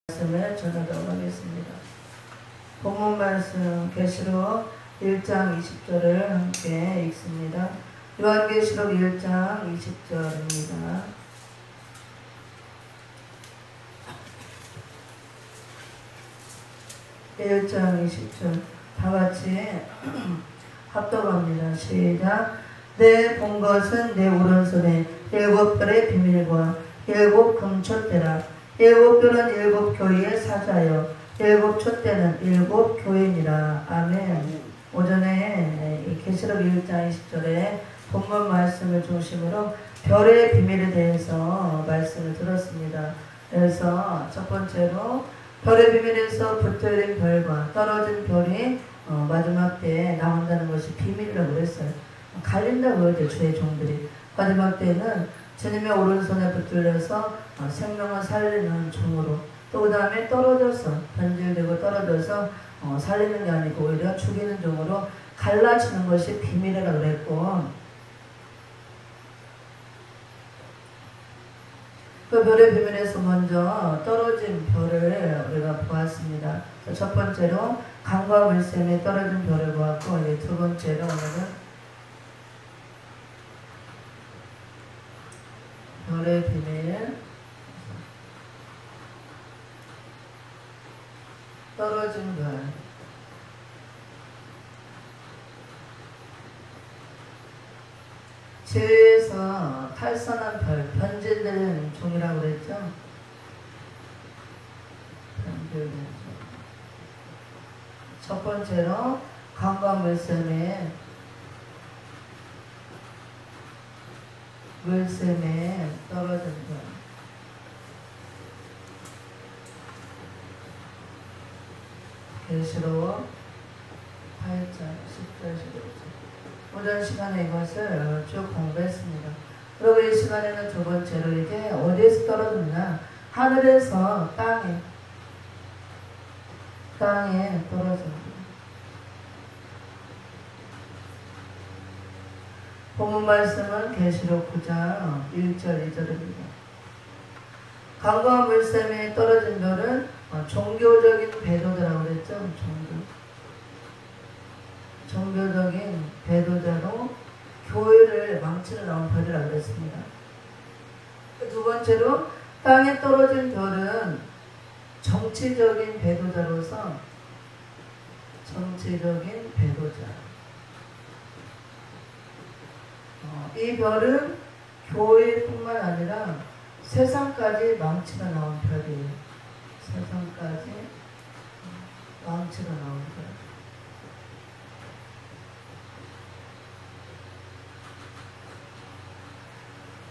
말씀을 전하도록 하겠습니다. 본문 말씀 계시록 1장 20절을 함께 읽습니다. 요한계시록 1장 20절입니다. (1장 20절) 다같이 합독합니다. 시작. 내 본 것은 내 오른손에 7별의 비밀과 7 금촛대라. 7별은 7 교회의 사자요 7 촛대는 7 교회니라. 아멘. 오전에 계시록 1장 20절에 본문 말씀을 중심으로 별의 비밀에 대해서 말씀을 들었습니다. 그래서 첫 번째로 별의 비밀에서 붙어있는 별과 떨어진 별이 마지막 때에 나온다는 것이 비밀이라고 했어요. 갈린다고 그러죠. 주의 종들이. 마지막 때에는 주님의 오른손에 붙들려서 생명을 살리는 종으로, 또 그 다음에 떨어져서 변질되고 떨어져서 살리는 게 아니고 오히려 죽이는 종으로 갈라지는 것이 비밀이라고 그랬고, 그 별의 비밀에서 먼저 떨어진 별을 우리가 보았습니다. 첫 번째로 강과 물샘에 떨어진 별을 보았고, 이제 두 번째로 오늘은 별의 비밀, 떨어진 별. 지혜에서 탈선한 별, 변질된 종이라고 그랬죠? 변질된 종. 첫 번째로 강과 물샘에 떨어진 별. 계시록 8장 10절 11절. 오전 시간에 이것을 쭉 공부했습니다. 그리고 이 시간에는 두 번째로 이게 어디에서 떨어졌나? 하늘에서 땅에 떨어집니다. 본문 말씀은 계시록 9장 1절 2절입니다. 강과 물샘에 떨어진 별은 종교적인 배도자라고 그랬죠. 종교적인 배도자로 교회를 망치러 나온 별이라고 그랬습니다. 두 번째로 땅에 떨어진 별은 정치적인 배도자로서, 정치적인 배도자. 이 별은 교회뿐만 아니라 세상까지 망치러 나온 별이에요. 세상까지 망치러 나온 별.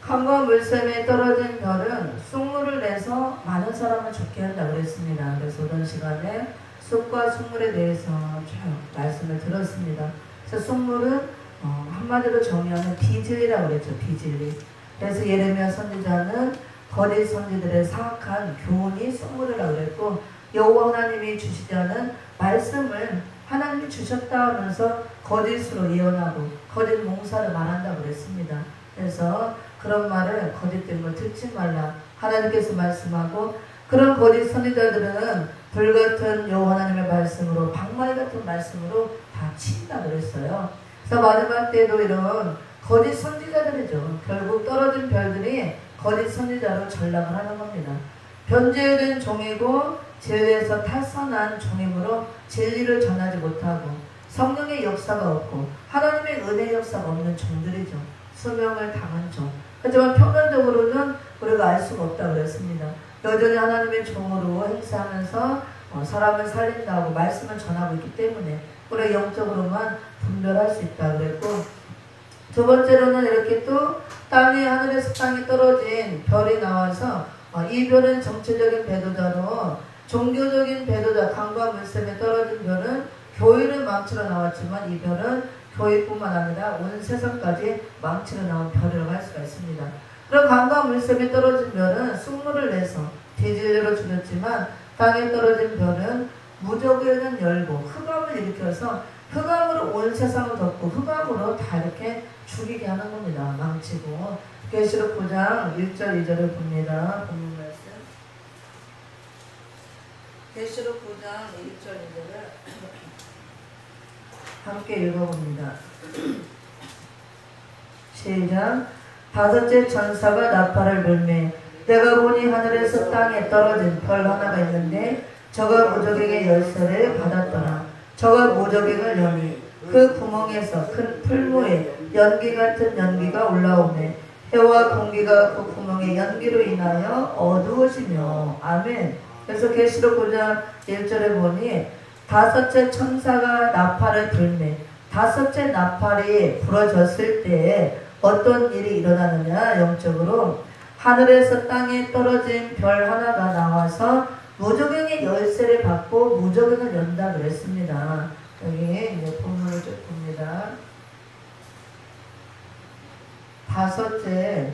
강과 물샘에 떨어진 별은 쑥물을 내서 많은 사람을 죽게 한다고 그랬습니다. 그래서 오전 시간에 쑥과 쑥물에 대해서 쭉 말씀을 들었습니다. 그래서 쑥물은 한마디로 정의하면 비진리라고 그랬죠. 비진리. 그래서 예레미야 선지자는 거짓 선지들의 사악한 교훈이 쑥물이라고 그랬고, 여호와 하나님이 주시지 않은 말씀을 하나님이 주셨다 하면서 거짓으로 예언하고 거짓 몽사를 말한다고 그랬습니다. 그래서 그런 말을, 거짓된 걸 듣지 말라 하나님께서 말씀하고, 그런 거짓 선지자들은 불같은 여호와 하나님의 말씀으로, 방망이 같은 말씀으로 다 친다고 그랬어요. 그래서 마지막 때도 이런 거짓 선지자들이죠. 결국 떨어진 별들이 거짓 선지자로 전락을 하는 겁니다. 변질된 종이고 진리에서 탈선한 종이므로 진리를 전하지 못하고 성령의 역사가 없고 하나님의 은혜의 역사가 없는 종들이죠. 수명을 당한 종. 하지만 평균적으로는 우리가 알 수가 없다고 그랬습니다. 여전히 하나님의 종으로 행사하면서 사람을 살린다고 말씀을 전하고 있기 때문에 우리가 영적으로만 분별할 수 있다고 그랬고, 두 번째로는 이렇게 또 하늘에서 땅에 떨어진 별이 나와서 이 별은 정치적인 배도자로, 종교적인 배도자, 강과 물샘에 떨어진 별은 교회를 망치러 나왔지만 이 별은 교회뿐만 아니라 온 세상까지 망치러 나온 별이라고 할 수가 있습니다. 그럼 강과 물샘에 떨어진 별은 쑥물을 내서 대진리로 죽였지만, 땅에 떨어진 별은 무적에는 열고 흑암을 일으켜서 흑암으로 온 세상을 덮고 흑암으로 다 이렇게 죽이게 하는 겁니다. 망치고. 계시록 9장 1절 2절을 봅니다. 본문 말씀. 계시록 9장 1절 2절을 함께 읽어봅니다. 시작. 다섯째 천사가 나팔을 불매 내가 보니 하늘에서 땅에 떨어진 벌 하나가 있는데 저가 무적에게 열쇠를 받았더라. 저가 무적행을 여니 그 구멍에서 큰 풀무에 연기 같은 연기가 올라오매 해와 공기가 그 구멍의 연기로 인하여 어두워지며. 아멘. 그래서 계시록 9장 1절에 보니 다섯째 천사가 나팔을 불매 다섯째 나팔이 불어졌을 때에 어떤 일이 일어나느냐. 영적으로 하늘에서 땅에 떨어진 별 하나가 나와서 무적행의 열쇠를 받고 무적행을 연다 그랬습니다. 여기 이제 본문을 쭉 봅니다. 다섯째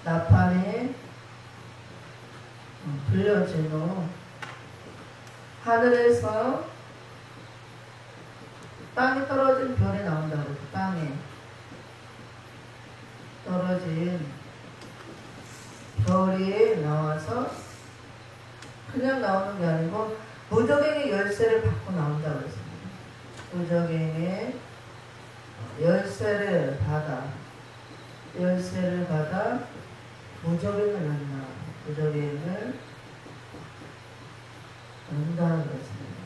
나팔이 불려진 후 하늘에서 땅에 떨어진 별이 나온다고. 땅에 떨어진 별이 나와서 그냥 나오는 게 아니고 무적행의 열쇠를 받고 나온다고 했습니다. 무적행의 열쇠를 받아 무적행을 연다. 무적행을 연다고 했습니다.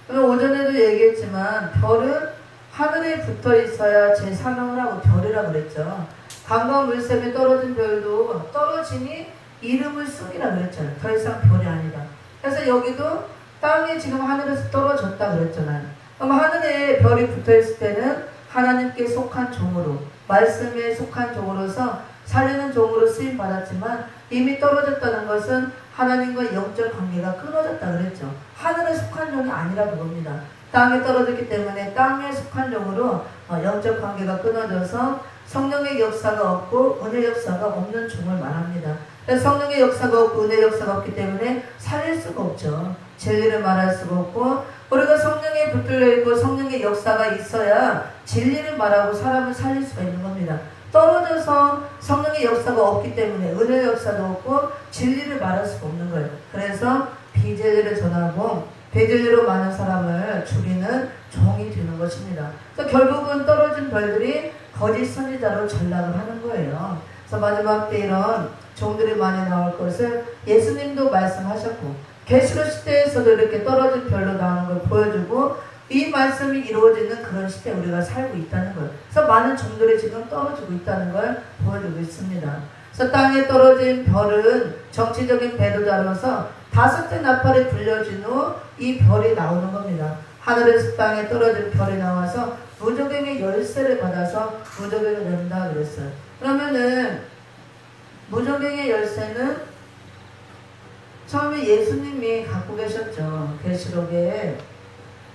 그럼 오전에도 얘기했지만 별은 하늘에 붙어 있어야 제3형을 하고 별이라고 그랬죠. 강과 물샘에 떨어진 별도 떨어지니 이름을 쓰기라 그랬잖아요. 더 이상 별이 아니다. 그래서 여기도 땅에 지금 하늘에서 떨어졌다 그랬잖아요. 그럼 하늘에 별이 붙어 있을 때는 하나님께 속한 종으로, 말씀에 속한 종으로서 살리는 종으로 쓰임 받았지만 이미 떨어졌다는 것은 하나님과 영적 관계가 끊어졌다 그랬죠. 하늘에 속한 종이 아니라고 봅니다. 땅에 떨어졌기 때문에 땅에 속한 종으로 영적 관계가 끊어져서 성령의 역사가 없고 은혜 역사가 없는 종을 말합니다. 그래서 성령의 역사가 없고 은혜 역사가 없기 때문에 살릴 수가 없죠. 진리를 말할 수가 없고 우리가 성령에 붙들려 있고 성령의 역사가 있어야 진리를 말하고 사람을 살릴 수가 있는 겁니다. 떨어져서 성령의 역사가 없기 때문에 은혜의 역사도 없고 진리를 말할 수가 없는 거예요. 그래서 비진리를 전하고 비진리로 많은 사람을 죽이는 종이 되는 것입니다. 그래서 결국은 떨어진 별들이 거짓 선지자로 전락을 하는 거예요. 그래서 마지막 때 이런 종들이 많이 나올 것을 예수님도 말씀하셨고 계시록 시대에서도 이렇게 떨어진 별로 나오는 걸 보여주고 이 말씀이 이루어지는 그런 시대에 우리가 살고 있다는 거예요. 그래서 많은 종들이 지금 떨어지고 있다는 걸 보여주고 있습니다. 그래서 땅에 떨어진 별은 정치적인 배도자로서 다섯째 나팔이 불려진 후 이 별이 나오는 겁니다. 하늘에서 땅에 떨어진 별이 나와서 무적행의 열쇠를 받아서 무적행을 연다 그랬어요. 그러면은 무적행의 열쇠는 처음에 예수님이 갖고 계셨죠. 계시록에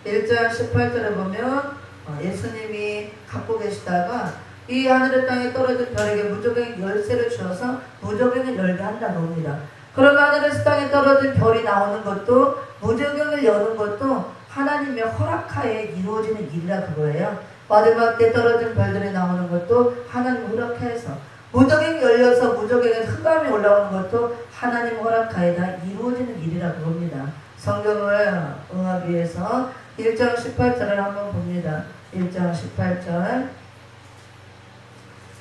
1장 18절에 보면 예수님이 갖고 계시다가 이 하늘의 땅에 떨어진 별에게 무적행의 열쇠를 주어서 무적행을 열게 한다고 합니다. 그러면 하늘에서 땅에 떨어진 별이 나오는 것도 무적행을 여는 것도 하나님의 허락하에 이루어지는 일이라 그거예요. 마지막 때 떨어진 별들이 나오는 것도 하나님 허락하에서 무적행이 열려서 무적행의 흑암이 올라오는 것도 하나님 허락하에 다 이루어지는 일이라 그겁니다. 성경을 응하기 위해서 1장 18절을 한번 봅니다. 1장 18절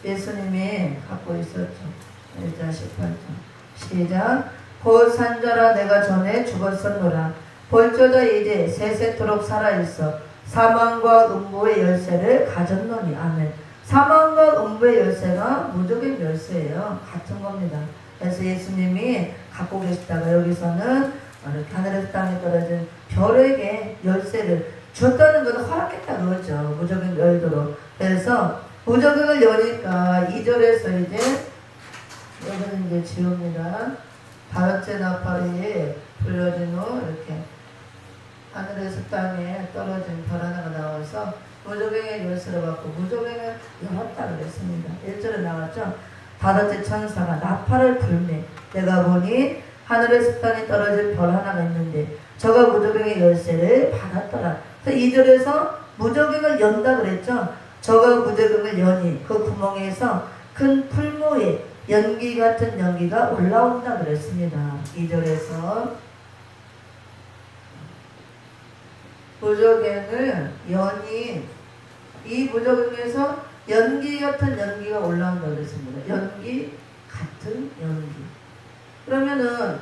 예수님이 갖고 있었죠. 1장 18절 시작. 곧 산자라 내가 전에 죽었었노라. 볼저자 이제 세세토록 살아있어 사망과 음부의 열쇠를 가졌노니. 아멘. 사망과 음부의 열쇠가 무적행 열쇠예요. 같은 겁니다. 그래서 예수님이 갖고 계시다가 여기서는 하늘에서 땅에 떨어진 별에게 열쇠를 줬다는 건 허락했다 그거죠. 무적행 열도록. 그래서 무적행을 여니까 2절에서 이제 여기는 이제 지웁니다. 다섯째 나팔이 불려진 후 이렇게 하늘에서 땅에 떨어진 별 하나가 나와서 무적행의 열쇠를 받고 무적행을 열었다 그랬습니다. 1절에 나왔죠. 다섯째 천사가 나팔을 불매 내가 보니 하늘에서 땅에 떨어진 별 하나가 있는데 저가 무적행의 열쇠를 받았더라. 그래서 2절에서 무적행을 연다 그랬죠. 저가 무적행을 여니 그 구멍에서 큰 풀무에 연기 같은 연기가 올라온다 그랬습니다. 2절에서 부적에는 연이 이 부적에서 연기 같은 연기가 올라온다 그랬습니다. 연기 같은 연기. 그러면은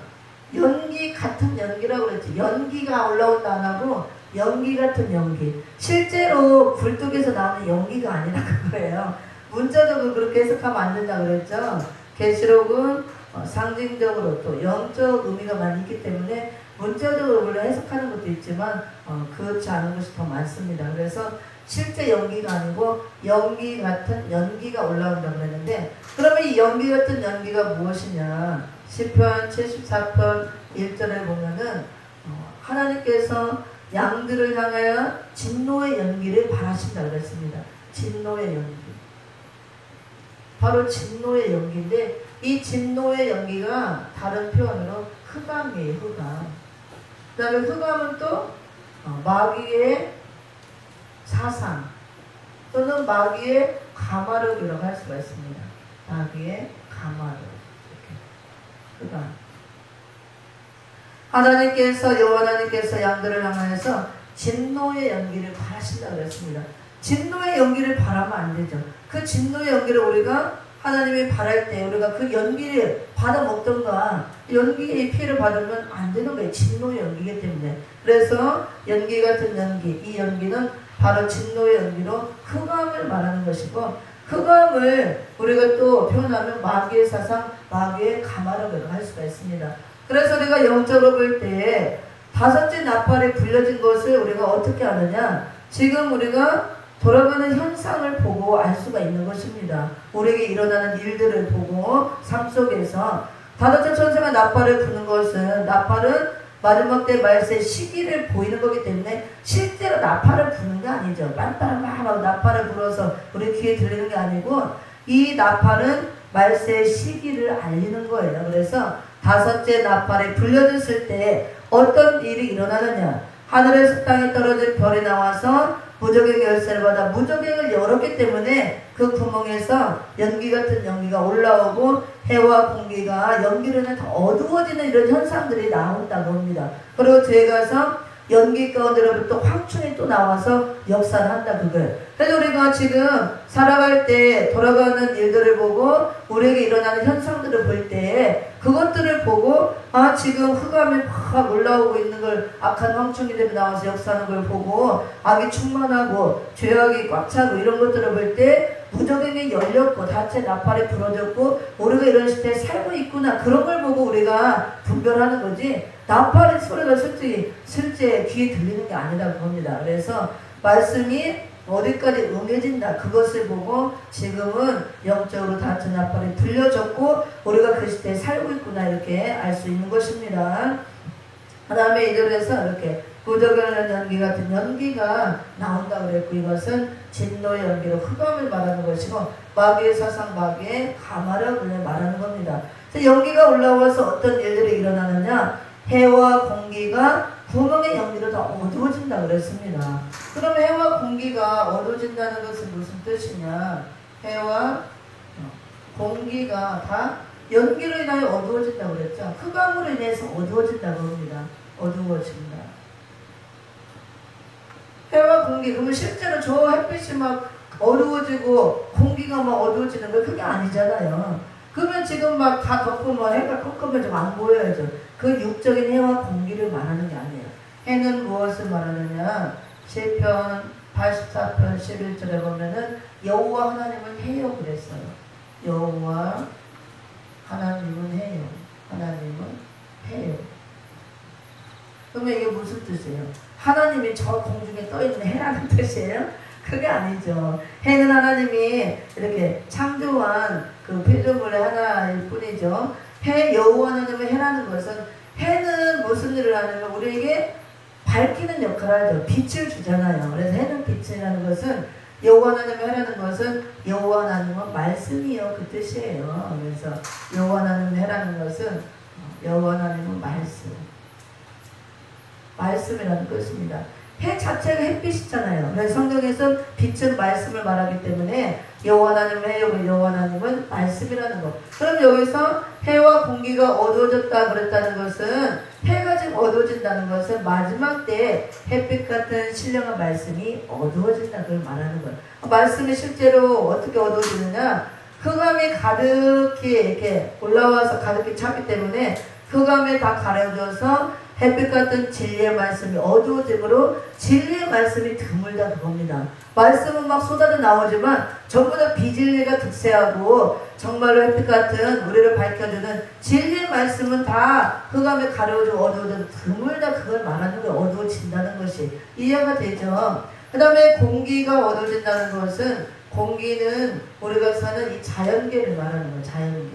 연기 같은 연기라고 그랬지. 연기가 올라온다 안 하고 연기 같은 연기. 실제로 굴뚝에서 나오는 연기가 아니라 그거예요. 문자적으로 그렇게 해석하면 안 된다 그랬죠. 계시록은 상징적으로 또 영적 의미가 많이 있기 때문에 문자적으로 물론 해석하는 것도 있지만 그렇지 않은 것이 더 많습니다. 그래서 실제 연기가 아니고 연기 같은 연기가 올라온다고 그랬는데, 그러면 이 연기 같은 연기가 무엇이냐? 시편 74편 1절에 보면은 하나님께서 양들을 향하여 진노의 연기를 바라신다 그랬습니다. 진노의 연기. 바로 진노의 연기인데, 이 진노의 연기가 다른 표현으로 흑암이에요. 흑암. 그 다음에 흑암은 또 마귀의 사상 또는 마귀의 가마력이라고 할 수가 있습니다. 마귀의 가마력. 이렇게. 흑암. 하나님께서 여호와 하나님께서 양들을 향하여서 진노의 연기를 바라신다고 했습니다. 진노의 연기를 바라면 안 되죠. 그 진노의 연기를 우리가 하나님이 바랄 때 우리가 그 연기를 받아 먹던가 연기의 피해를 받으면 안 되는 거예요. 진노의 연기이기 때문에. 그래서 연기 같은 연기, 이 연기는 바로 진노의 연기로 흑암을 말하는 것이고, 흑암을 우리가 또 표현하면 마귀의 사상, 마귀의 가마라고 할 수가 있습니다. 그래서 우리가 영적으로 볼 때 다섯째 나팔에 불려진 것을 우리가 어떻게 아느냐? 지금 우리가 돌아가는 현상을 보고 알 수가 있는 것입니다. 우리에게 일어나는 일들을 보고 삶 속에서 다섯째 천사가 나팔을 부는 것은, 나팔은 마지막 때 말세의 시기를 보이는 거기 때문에 실제로 나팔을 부는 게 아니죠. 빤빤 막 나팔을 불어서 우리 귀에 들리는 게 아니고, 이 나팔은 말세의 시기를 알리는 거예요. 그래서 다섯째 나팔에 불려졌을 때 어떤 일이 일어나느냐? 하늘에서 땅에 떨어진 별이 나와서 무적의 열쇠를 받아 무적행을 열었기 때문에 그 구멍에서 연기 같은 연기가 올라오고 해와 공기가 연기로 인해 더 어두워지는 이런 현상들이 나온다고 합니다. 그리고 뒤에 가서 연기 가운데로부터 황충이 또 나와서 역사를 한다 그거예요. 그래서 우리가 지금 살아갈 때 돌아가는 일들을 보고 우리에게 일어나는 현상들을 볼 때 그것들을 보고 지금 흑암이 막 올라오고 있는 걸, 악한 황충이들이 나와서 역사하는 걸 보고 악이 충만하고 죄악이 꽉 차고 이런 것들을 볼 때 무적행이 열렸고 다체 나팔이 부러졌고 우리가 이런 시대에 살고 있구나, 그런 걸 보고 우리가 분별하는 거지, 나팔의 소리가 실제 귀에 들리는 게 아니라고 봅니다. 그래서 말씀이 어디까지 응해진다, 그것을 보고 지금은 영적으로 다체 나팔이 들려졌고 우리가 그 시대에 살고 있구나, 이렇게 알 수 있는 것입니다. 그 다음에 2절에서 이렇게 부적을 연기 같은 연기가 나온다고 그랬고, 이것은 진노의 연기로 흑암을 말하는 것이고 마귀의 사상, 마귀의 가마력을 말하는 겁니다. 연기가 올라와서 어떤 일들이 일어나느냐? 해와 공기가 구멍의 연기로 더 어두워진다고 그랬습니다. 그러면 해와 공기가 어두워진다는 것은 무슨 뜻이냐? 해와 공기가 다 연기로 인하여 어두워진다고 그랬죠. 흑암으로 인해서 어두워진다고 합니다. 어두워진다. 해와 공기, 그러면 실제로 저 햇빛이 막 어두워지고 공기가 막 어두워지는 거 그게 아니잖아요. 그러면 지금 막 다 덮으면 해가 꺾으면 좀 안 보여야죠. 그 육적인 해와 공기를 말하는 게 아니에요. 해는 무엇을 말하느냐? 시편 84편 11절에 보면은 여호와 하나님은 해요 그랬어요. 여호와 하나님은 해요. 하나님은 해요. 그러면 이게 무슨 뜻이에요? 하나님이 저 공중에 떠있는 해라는 뜻이에요? 그게 아니죠. 해는 하나님이 이렇게 창조한 그 피조물의 하나일 뿐이죠. 해, 여호와 하나님은 해라는 것은, 해는 무슨 일을 하냐면 우리에게 밝히는 역할을 하죠. 빛을 주잖아요. 그래서 해는 빛이라는 것은, 여호와 하나님의 해라는 것은 여호와 하나님은 말씀이요 그 뜻이에요. 그래서 여호와 하나님의 해라는 것은 여호와 하나님은 말씀이라는 것입니다. 해 자체가 햇빛이잖아요. 그래서 성경에서 빛은 말씀을 말하기 때문에 여호와 하나님은 해요, 여호와 하나님은 말씀이라는 거. 그럼 여기서 해와 공기가 어두워졌다 그랬다는 것은 해가 지금 어두워진다는 것은 마지막 때에 햇빛 같은 신령한 말씀이 어두워진다 그걸 말하는 거예요. 말씀이 실제로 어떻게 어두워지느냐? 흑암이 가득히 이렇게 올라와서 가득히 차기 때문에 흑암에 다 가려져서 햇빛 같은 진리의 말씀이 어두워짐으로 진리의 말씀이 드물다 그겁니다. 말씀은 막 쏟아져 나오지만 전부 다 비진리가 득세하고 정말로 햇빛 같은 우리를 밝혀주는 진리의 말씀은 다 흑암에 가려져 어두워져 드물다 그걸 말하는 거예요. 어두워진다는 것이 이해가 되죠. 그 다음에 공기가 어두워진다는 것은 공기는 우리가 사는 이 자연계를 말하는 거예요. 자연계.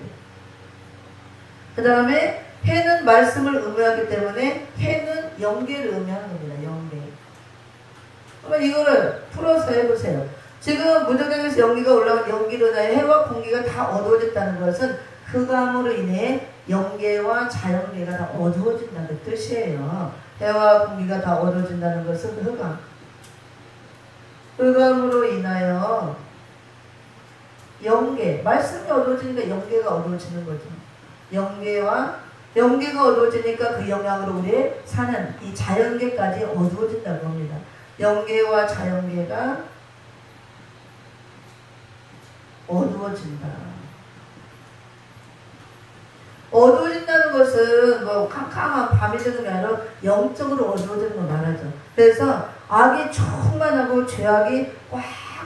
그 다음에 해는 말씀을 의미하기 때문에 해는 영계를 의미하는 겁니다. 영계. 그러면 이거를 풀어서 해보세요. 지금 무적경에서 연기가 올라온 연기로 인하여 해와 공기가 다 어두워졌다는 것은 흑암으로 인해 영계와 자연계가 다 어두워진다는 뜻이에요. 해와 공기가 다 어두워진다는 것은 흑암. 흑암으로 인하여 영계, 말씀이 어두워지니까 영계가 어두워지는 거죠. 영계가 어두워지니까 그 영향으로 우리 사는 이 자연계까지 어두워진다고 합니다. 영계와 자연계가 어두워진다. 어두워진다는 것은 뭐 캄캄한 밤이 되는 게 아니라 영적으로 어두워지는 걸 말하죠. 그래서 악이 충만하고 죄악이 꽉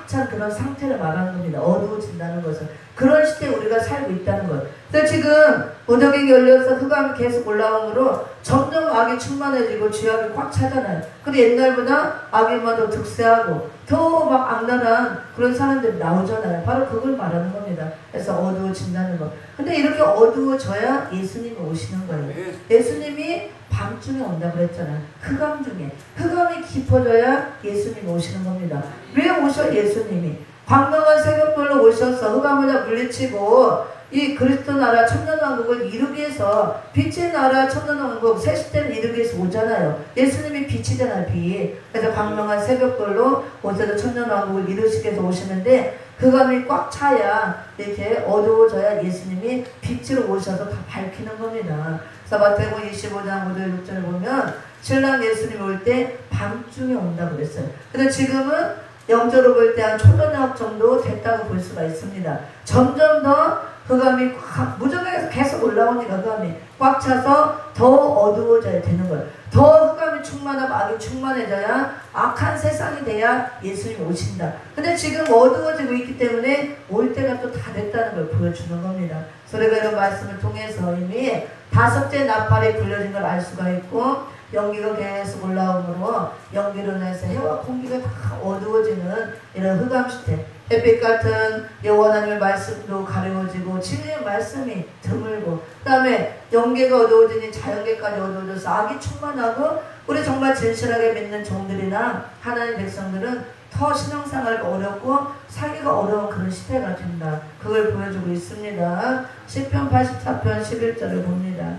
찬 그런 상태를 말하는 겁니다. 어두워진다는 것은. 그런 시대에 우리가 살고 있다는 것. 그래서 지금 무더기 열려서 흑암이 계속 올라오므로 점점 악이 충만해지고 죄악이 꽉 차잖아요. 근데 옛날보다 악이 더 득세하고 더 막 악랄한 그런 사람들이 나오잖아요. 바로 그걸 말하는 겁니다. 그래서 어두워진다는 것. 근데 이렇게 어두워져야 예수님이 오시는 거예요. 예수님이 밤중에 온다고 그랬잖아요. 흑암 중에. 흑암이 깊어져야 예수님이 오시는 겁니다. 왜 오셔 예수님이? 광명한 새벽별로 오셔서 흑암을 다 물리치고 이 그리스도 나라 천년왕국을 이루기 위해서 빛의 나라 천년왕국 세시대를 이루기 위해서 오잖아요. 예수님이 빛이잖아요. 빛. 그래서 광명한 새벽별로 오셔서 천년왕국을 이루시기 위해서 오시는데 흑암이 꽉 차야 이렇게 어두워져야 예수님이 빛으로 오셔서 다 밝히는 겁니다. 그래서 마태복음 25장 5절 6절을 보면 신랑 예수님이 올 때 밤중에 온다고 그랬어요. 근데 지금은 영적으로 볼 때 한 초저녁 정도 됐다고 볼 수가 있습니다. 점점 더 흑암이 무적에서 계속 올라오니까 흑암이 꽉 차서 더 어두워져야 되는 거예요. 더 흑암이 충만하고 악이 충만해져야 악한 세상이 돼야 예수님이 오신다. 근데 지금 어두워지고 있기 때문에 올 때가 또 다 됐다는 걸 보여주는 겁니다. 그래서 이런 말씀을 통해서 이미 5째 나팔이 불려진 걸 알 수가 있고 연기가 계속 올라오므로 연기로 인해서 해와 공기가 다 어두워지는 이런 흑암 시대. 햇빛 같은 여호와 하나님의 말씀도 가려워지고 진리의 말씀이 드물고 그 다음에 영계가 어두워지니 자연계까지 어두워져서 악이 충만하고 우리 정말 진실하게 믿는 종들이나 하나님의 백성들은 더 신앙생활이 어렵고 살기가 어려운 그런 시대가 된다. 그걸 보여주고 있습니다. 시편 84편 11절을 봅니다.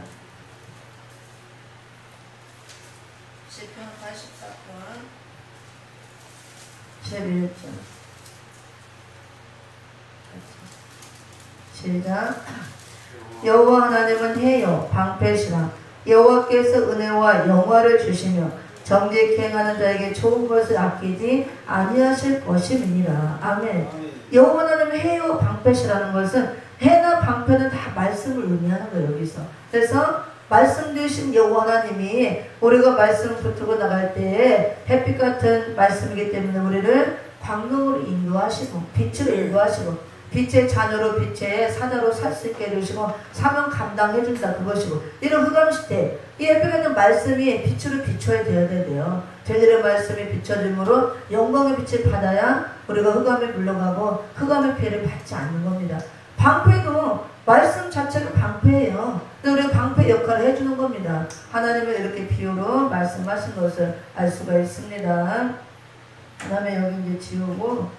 시편 84편 11절 시작. 여호와 하나님은 해요 방패시라. 여호와께서 은혜와 영화를 주시며 정직히 행하는 자에게 좋은 것을 아끼지 아니하실 것임이니라. 아멘. 여호와 하나님은 해요 방패시라는 것은 해나 방패는 다 말씀을 의미하는 거예요. 여기서. 그래서 말씀 되신 여호와 하나님이 우리가 말씀을 붙들고 나갈 때에 햇빛 같은 말씀이기 때문에 우리를 광명으로 인도하시고 빛으로 인도하시고 빛의 자녀로 빛의 사자로 살 수 있게 해주시고 사명 감당해준다 그것이고 이런 흑암 시대 이 햇빛 같은 말씀이 빛으로 비춰야 돼요. 되늘의 말씀이 비춰짐으로 영광의 빛을 받아야 우리가 흑암에 물러가고 흑암의 피해를 받지 않는 겁니다. 방패도 말씀 자체가 방패예요. 근데 우리가 방패 역할을 해주는 겁니다. 하나님은 이렇게 비유로 말씀하신 것을 알 수가 있습니다. 그 다음에 여기 이제 지우고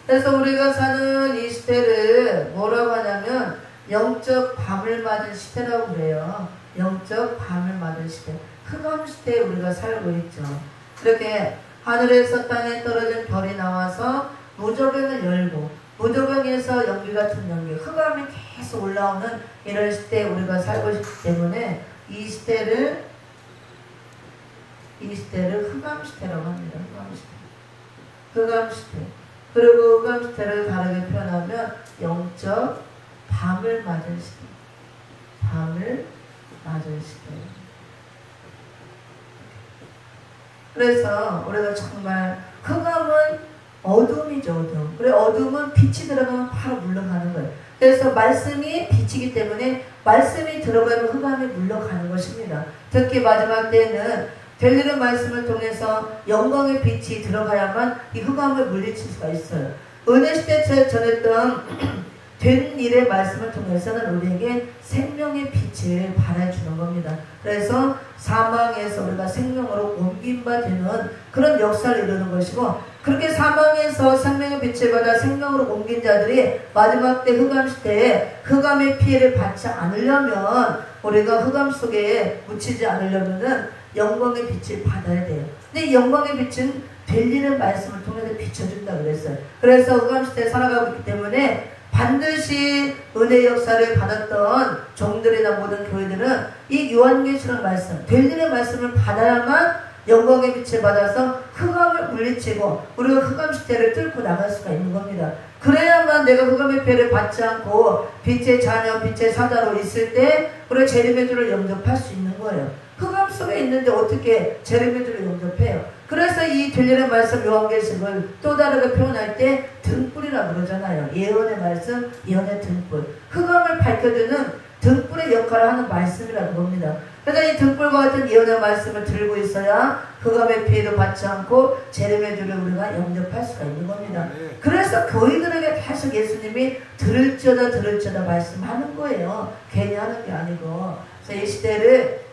그래서 우리가 사는 이 시대를 뭐라고 하냐면 영적 밤을 맞은 시대라고 그래요. 영적 밤을 맞은 시대. 흑암 시대에 우리가 살고 있죠. 그렇게 하늘에서 땅에 떨어진 별이 나와서 무저병을 열고 무저병에서 연기 같은 연기, 흑암이 계속 올라오는 이런 시대에 우리가 살고 있기 때문에 이 시대를 흑암 시대라고 합니다. 흑암 시대. 그리고 흑암 시대를 다르게 표현하면 영적 밤을 맞은 시대. 밤을 맞은 시대. 그래서 우리가 정말 흑암은 어둠이죠, 어둠. 그래, 어둠은 빛이 들어가면 바로 물러가는 거예요. 그래서 말씀이 빛이기 때문에 말씀이 들어가면 흑암이 물러가는 것입니다. 특히 마지막 때에는 들리는 말씀을 통해서 영광의 빛이 들어가야만 이 흑암을 물리칠 수가 있어요. 은혜 시대 전했던 된 일의 말씀을 통해서는 우리에게 생명의 빛을 발해주는 겁니다. 그래서 사망에서 우리가 생명으로 옮긴 바 되는 그런 역사를 이루는 것이고, 그렇게 사망에서 생명의 빛을 받아 생명으로 옮긴 자들이 마지막 때 흑암 시대에 흑암의 피해를 받지 않으려면, 우리가 흑암 속에 묻히지 않으려면은 영광의 빛을 받아야 돼요. 근데 이 영광의 빛은 들리는 말씀을 통해서 비춰준다 그랬어요. 그래서 흑암 시대에 살아가고 있기 때문에 반드시 은혜 역사를 받았던 종들이나 모든 교회들은 이 요한계시록 말씀, 들리는 말씀을 받아야만 영광의 빛을 받아서 흑암을 물리치고 우리가 흑암 시대를 뚫고 나갈 수가 있는 겁니다. 그래야만 내가 흑암의 피해를 받지 않고 빛의 자녀, 빛의 사자로 있을 때 우리가 재림의주를 영접할 수 있는 거예요. 흑암 속에 있는데 어떻게 재림의주를 영접해요? 그래서 이 들리는 말씀 요한계시록을 또 다르게 표현할 때 등불이라고 그러잖아요. 예언의 말씀, 예언의 등불. 흑암을 밝혀주는 등불의 역할을 하는 말씀이라고 봅니다. 그래서 이 등불과 같은 예언의 말씀을 들고 있어야 흑암의 피해도 받지 않고 재림의 주를 우리가 영접할 수가 있는 겁니다. 그래서 교회들에게 계속 예수님이 들을지어다 말씀하는 거예요. 괜히 하는 게 아니고. 그래서 이 시대를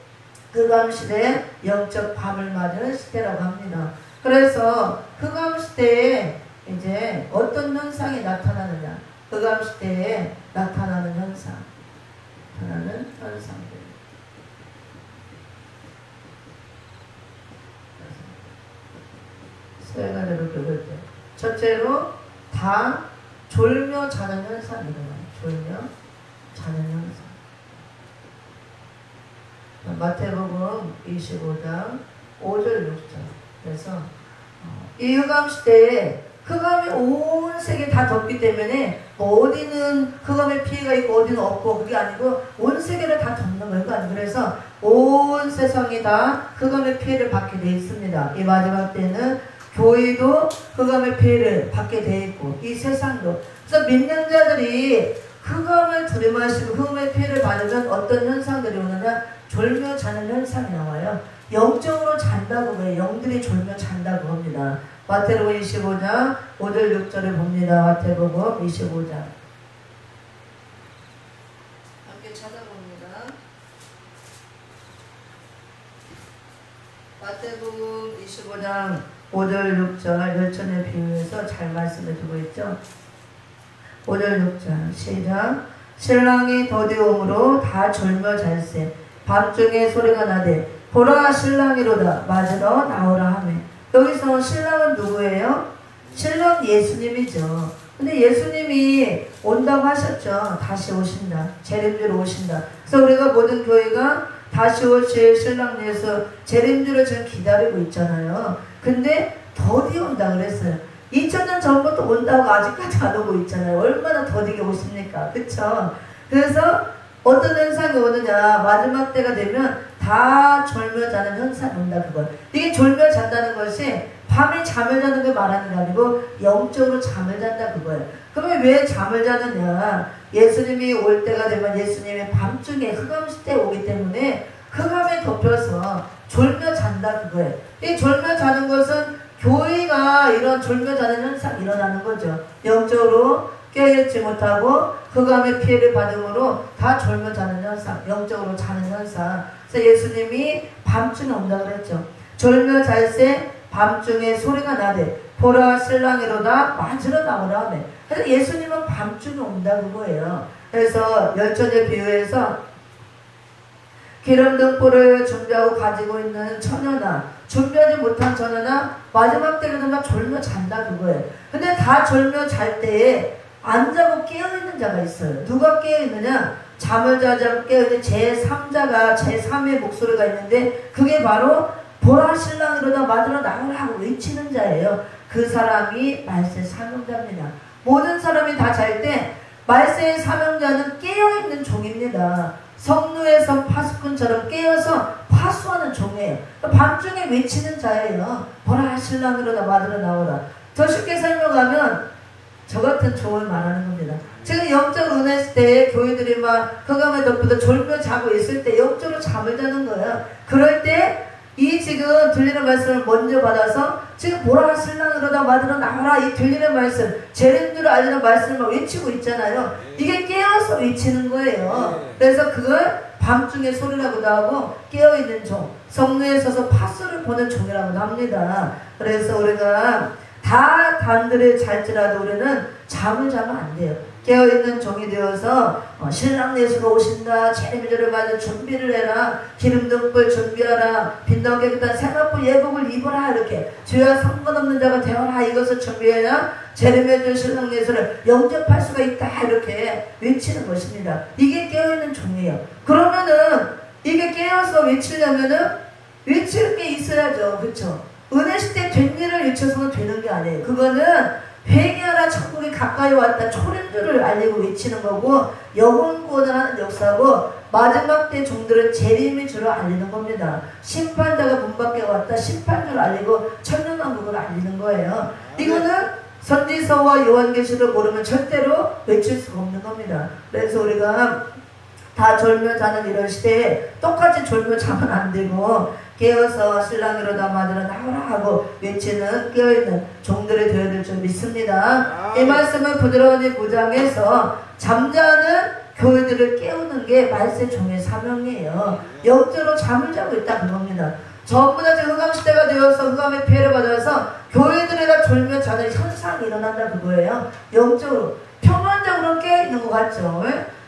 흑암 시대에 영적 밤을 맞은 시대라고 합니다. 그래서 흑암 시대에 이제 어떤 현상이 나타나느냐? 흑암 시대에 나타나는 현상. 현상들. 세 가지로 볼 때. 첫째로 다 졸며 자는 현상이 일어나요. 졸며 자는 현상. 마태복음 25장 5절 6절. 그래서 이 흑암 시대에 흑암이 온 세계 다 덮기 때문에 어디는 흑암의 피해가 있고 어디는 없고, 그게 아니고 온 세계를 다 덮는 거예요. 그래서 온 세상이 다 흑암의 피해를 받게 돼 있습니다. 이 마지막 때는 교회도 흑암의 피해를 받게 돼 있고 이 세상도. 그래서 믿는 자들이 흑암을 들이마시고 흑암의 피해를 받으면 어떤 현상들이 오느냐? 졸며 자는 현상이 나와요. 영적으로 잔다고 해요. 영들이 졸며 잔다고 합니다. 마태복음 25장 5절 6절을 봅니다. 마태복음 25장. 함께 찾아봅니다. 마태복음 25장 5절 6절 열천의 비유에서 잘 말씀해 주고 있죠. 5절 6절 시작. 신랑이 더디옴으로 다 졸며 잘세. 밤중에 소리가 나되 보라 신랑이로다 맞으러 나오라 하매. 여기서 신랑은 누구예요? 신랑 예수님이죠. 근데 예수님이 온다고 하셨죠. 다시 오신다. 재림주로 오신다. 그래서 우리가 모든 교회가 다시 오실 신랑 예수 재림주를 지금 기다리고 있잖아요. 근데 더디 온다 그랬어요. 2000년 전부터 온다고 아직까지 안 오고 있잖아요. 얼마나 더디게 오십니까? 그쵸? 그래서 어떤 현상이 오느냐? 마지막 때가 되면 다 졸며 자는 현상이 온다 그걸. 이게 졸며 잔다는 것이 밤에 잠을 자는 걸 말하는 게 아니고 영적으로 잠을 잔다 그거예요. 그러면 왜 잠을 자느냐? 예수님이 올 때가 되면 예수님이 밤중에 흑암 시대에 오기 때문에 흑암에 덮여서 졸며 잔다 그거예요. 이 졸며 자는 것은 교회가 이런 졸며 자는 현상이 일어나는 거죠. 영적으로 깨어있지 못하고 흑암의 피해를 받음으로 다 졸며 자는 현상, 영적으로 자는 현상. 그래서 예수님이 밤중에 온다 그랬죠. 졸며 잘세 밤중에 소리가 나되 보라 신랑이로다 맞으러 나오라 하매. 그래서 예수님은 밤중에 온다 그거예요. 그래서 열천의 비유에서 기름 등불을 준비하고 가지고 있는 처녀나 준비하지 못한 처녀나 마지막 때는 정말 졸며 잔다 그거예요. 근데 다 졸며 잘 때에 안 자고 깨어있는 자가 있어요. 누가 깨어있느냐? 잠을 자자고 깨어있는 제3자가 제3의 목소리가 있는데 그게 바로 보라 신랑으로다 맞으러 나오라 하고 외치는 자예요. 그 사람이 말세 사명자입니다. 모든 사람이 다 잘 때 말세의 사명자는 깨어있는 종입니다. 성루에서 파수꾼처럼 깨어서 파수하는 종이에요. 밤중에 외치는 자예요. 보라 신랑으로다 맞으러 나오라. 더 쉽게 설명하면 저 같은 종을 말하는 겁니다. 지금 영적 은혜 시대에 교회들이 막 흑암에 덮여서 졸며 자고 있을 때 영적으로 잠을 자는 거예요. 그럴 때 이 지금 들리는 말씀을 먼저 받아서 지금 보라 신랑으로다 맞으러 나와라 이 들리는 말씀 재림들을 알리는 말씀을 외치고 있잖아요. 이게 깨어서 외치는 거예요. 그래서 그걸 밤중에 소리라고도 하고 깨어있는 종, 성루에 서서 파수를 보는 종이라고도 합니다. 그래서 우리가 다 단들에 잘지라도 우리는 잠을 자면 안 돼요. 깨어있는 종이 되어서 신랑 예수가 오신다. 재림절을 맞아 준비를 해라. 기름등불 준비하라. 빛나게 깨끗한 새마포 예복을 입어라. 이렇게 주야 상관없는 자가 되어라. 이것을 준비해야 재림해줄 신랑 예수를 영접할 수가 있다. 이렇게 외치는 것입니다. 이게 깨어있는 종이에요. 그러면은 이게 깨어서 외치려면은 외칠 게 있어야죠. 그렇죠? 은혜 시대 된 일을 외쳐서는 되는 게 아니에요. 그거는 회개하라 천국이 가까이 왔다 초림 줄을 알리고 외치는 거고 영혼 구원을 하는 역사고 마지막 때 종들은 재림의 줄을 알리는 겁니다. 심판자가 문 밖에 왔다 심판 줄을 알리고 천년왕국을 알리는 거예요. 이거는 선지서와 요한계시를 모르면 절대로 외칠 수가 없는 겁니다. 그래서 우리가 다 졸며 자는 이런 시대에 똑같이 졸며 자면 안 되고 깨어서 신랑으로다 맞으러 나오라 하고 외치는 깨어있는 종들이 되어야 될 줄 믿습니다. 이 말씀을 부드러운이 무장해서 잠자는 교회들을 깨우는 게 말세 종의 사명이에요. 영적으로 잠을 자고 있다 그겁니다. 전부 다 지금 흑암시대가 되어서 흑암의 피해를 받아서 교회들이 다 졸며 자는 현상이 일어난다 그거예요. 영적으로 평안적으로 깨어있는 것 같죠.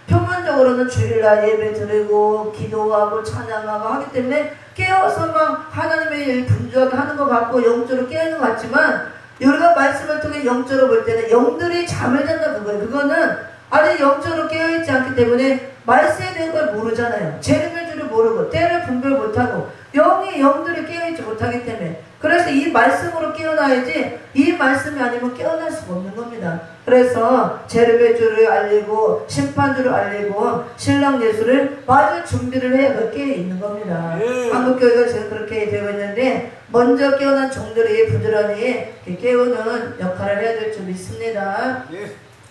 평안적으로는 주일날 예배 드리고 기도하고 찬양하고 하기 때문에 깨어서 막 하나님의 일 분주하게 하는 것 같고 영적으로 깨어있는 것 같지만 우리가 말씀을 통해 영적으로 볼 때는 영들이 잠을 잔다 그거예요. 그거는 아직 영적으로 깨어있지 않기 때문에 말세에 대한 걸 모르잖아요. 재림의 줄을 모르고 때를 분별 못하고 영들이 깨어있지 못하기 때문에 그래서 이 말씀으로 깨어나야지 이 말씀이 아니면 깨어날 수가 없는 겁니다. 그래서 재림의 줄을 알리고 심판줄을 알리고 신랑 예수를 맞을 준비를 해야 그렇게 있는 겁니다. 한국교회가 지금 그렇게 되고 있는데 먼저 깨어난 종들이 부지런히 깨우는 역할을 해야 될 줄 믿습니다.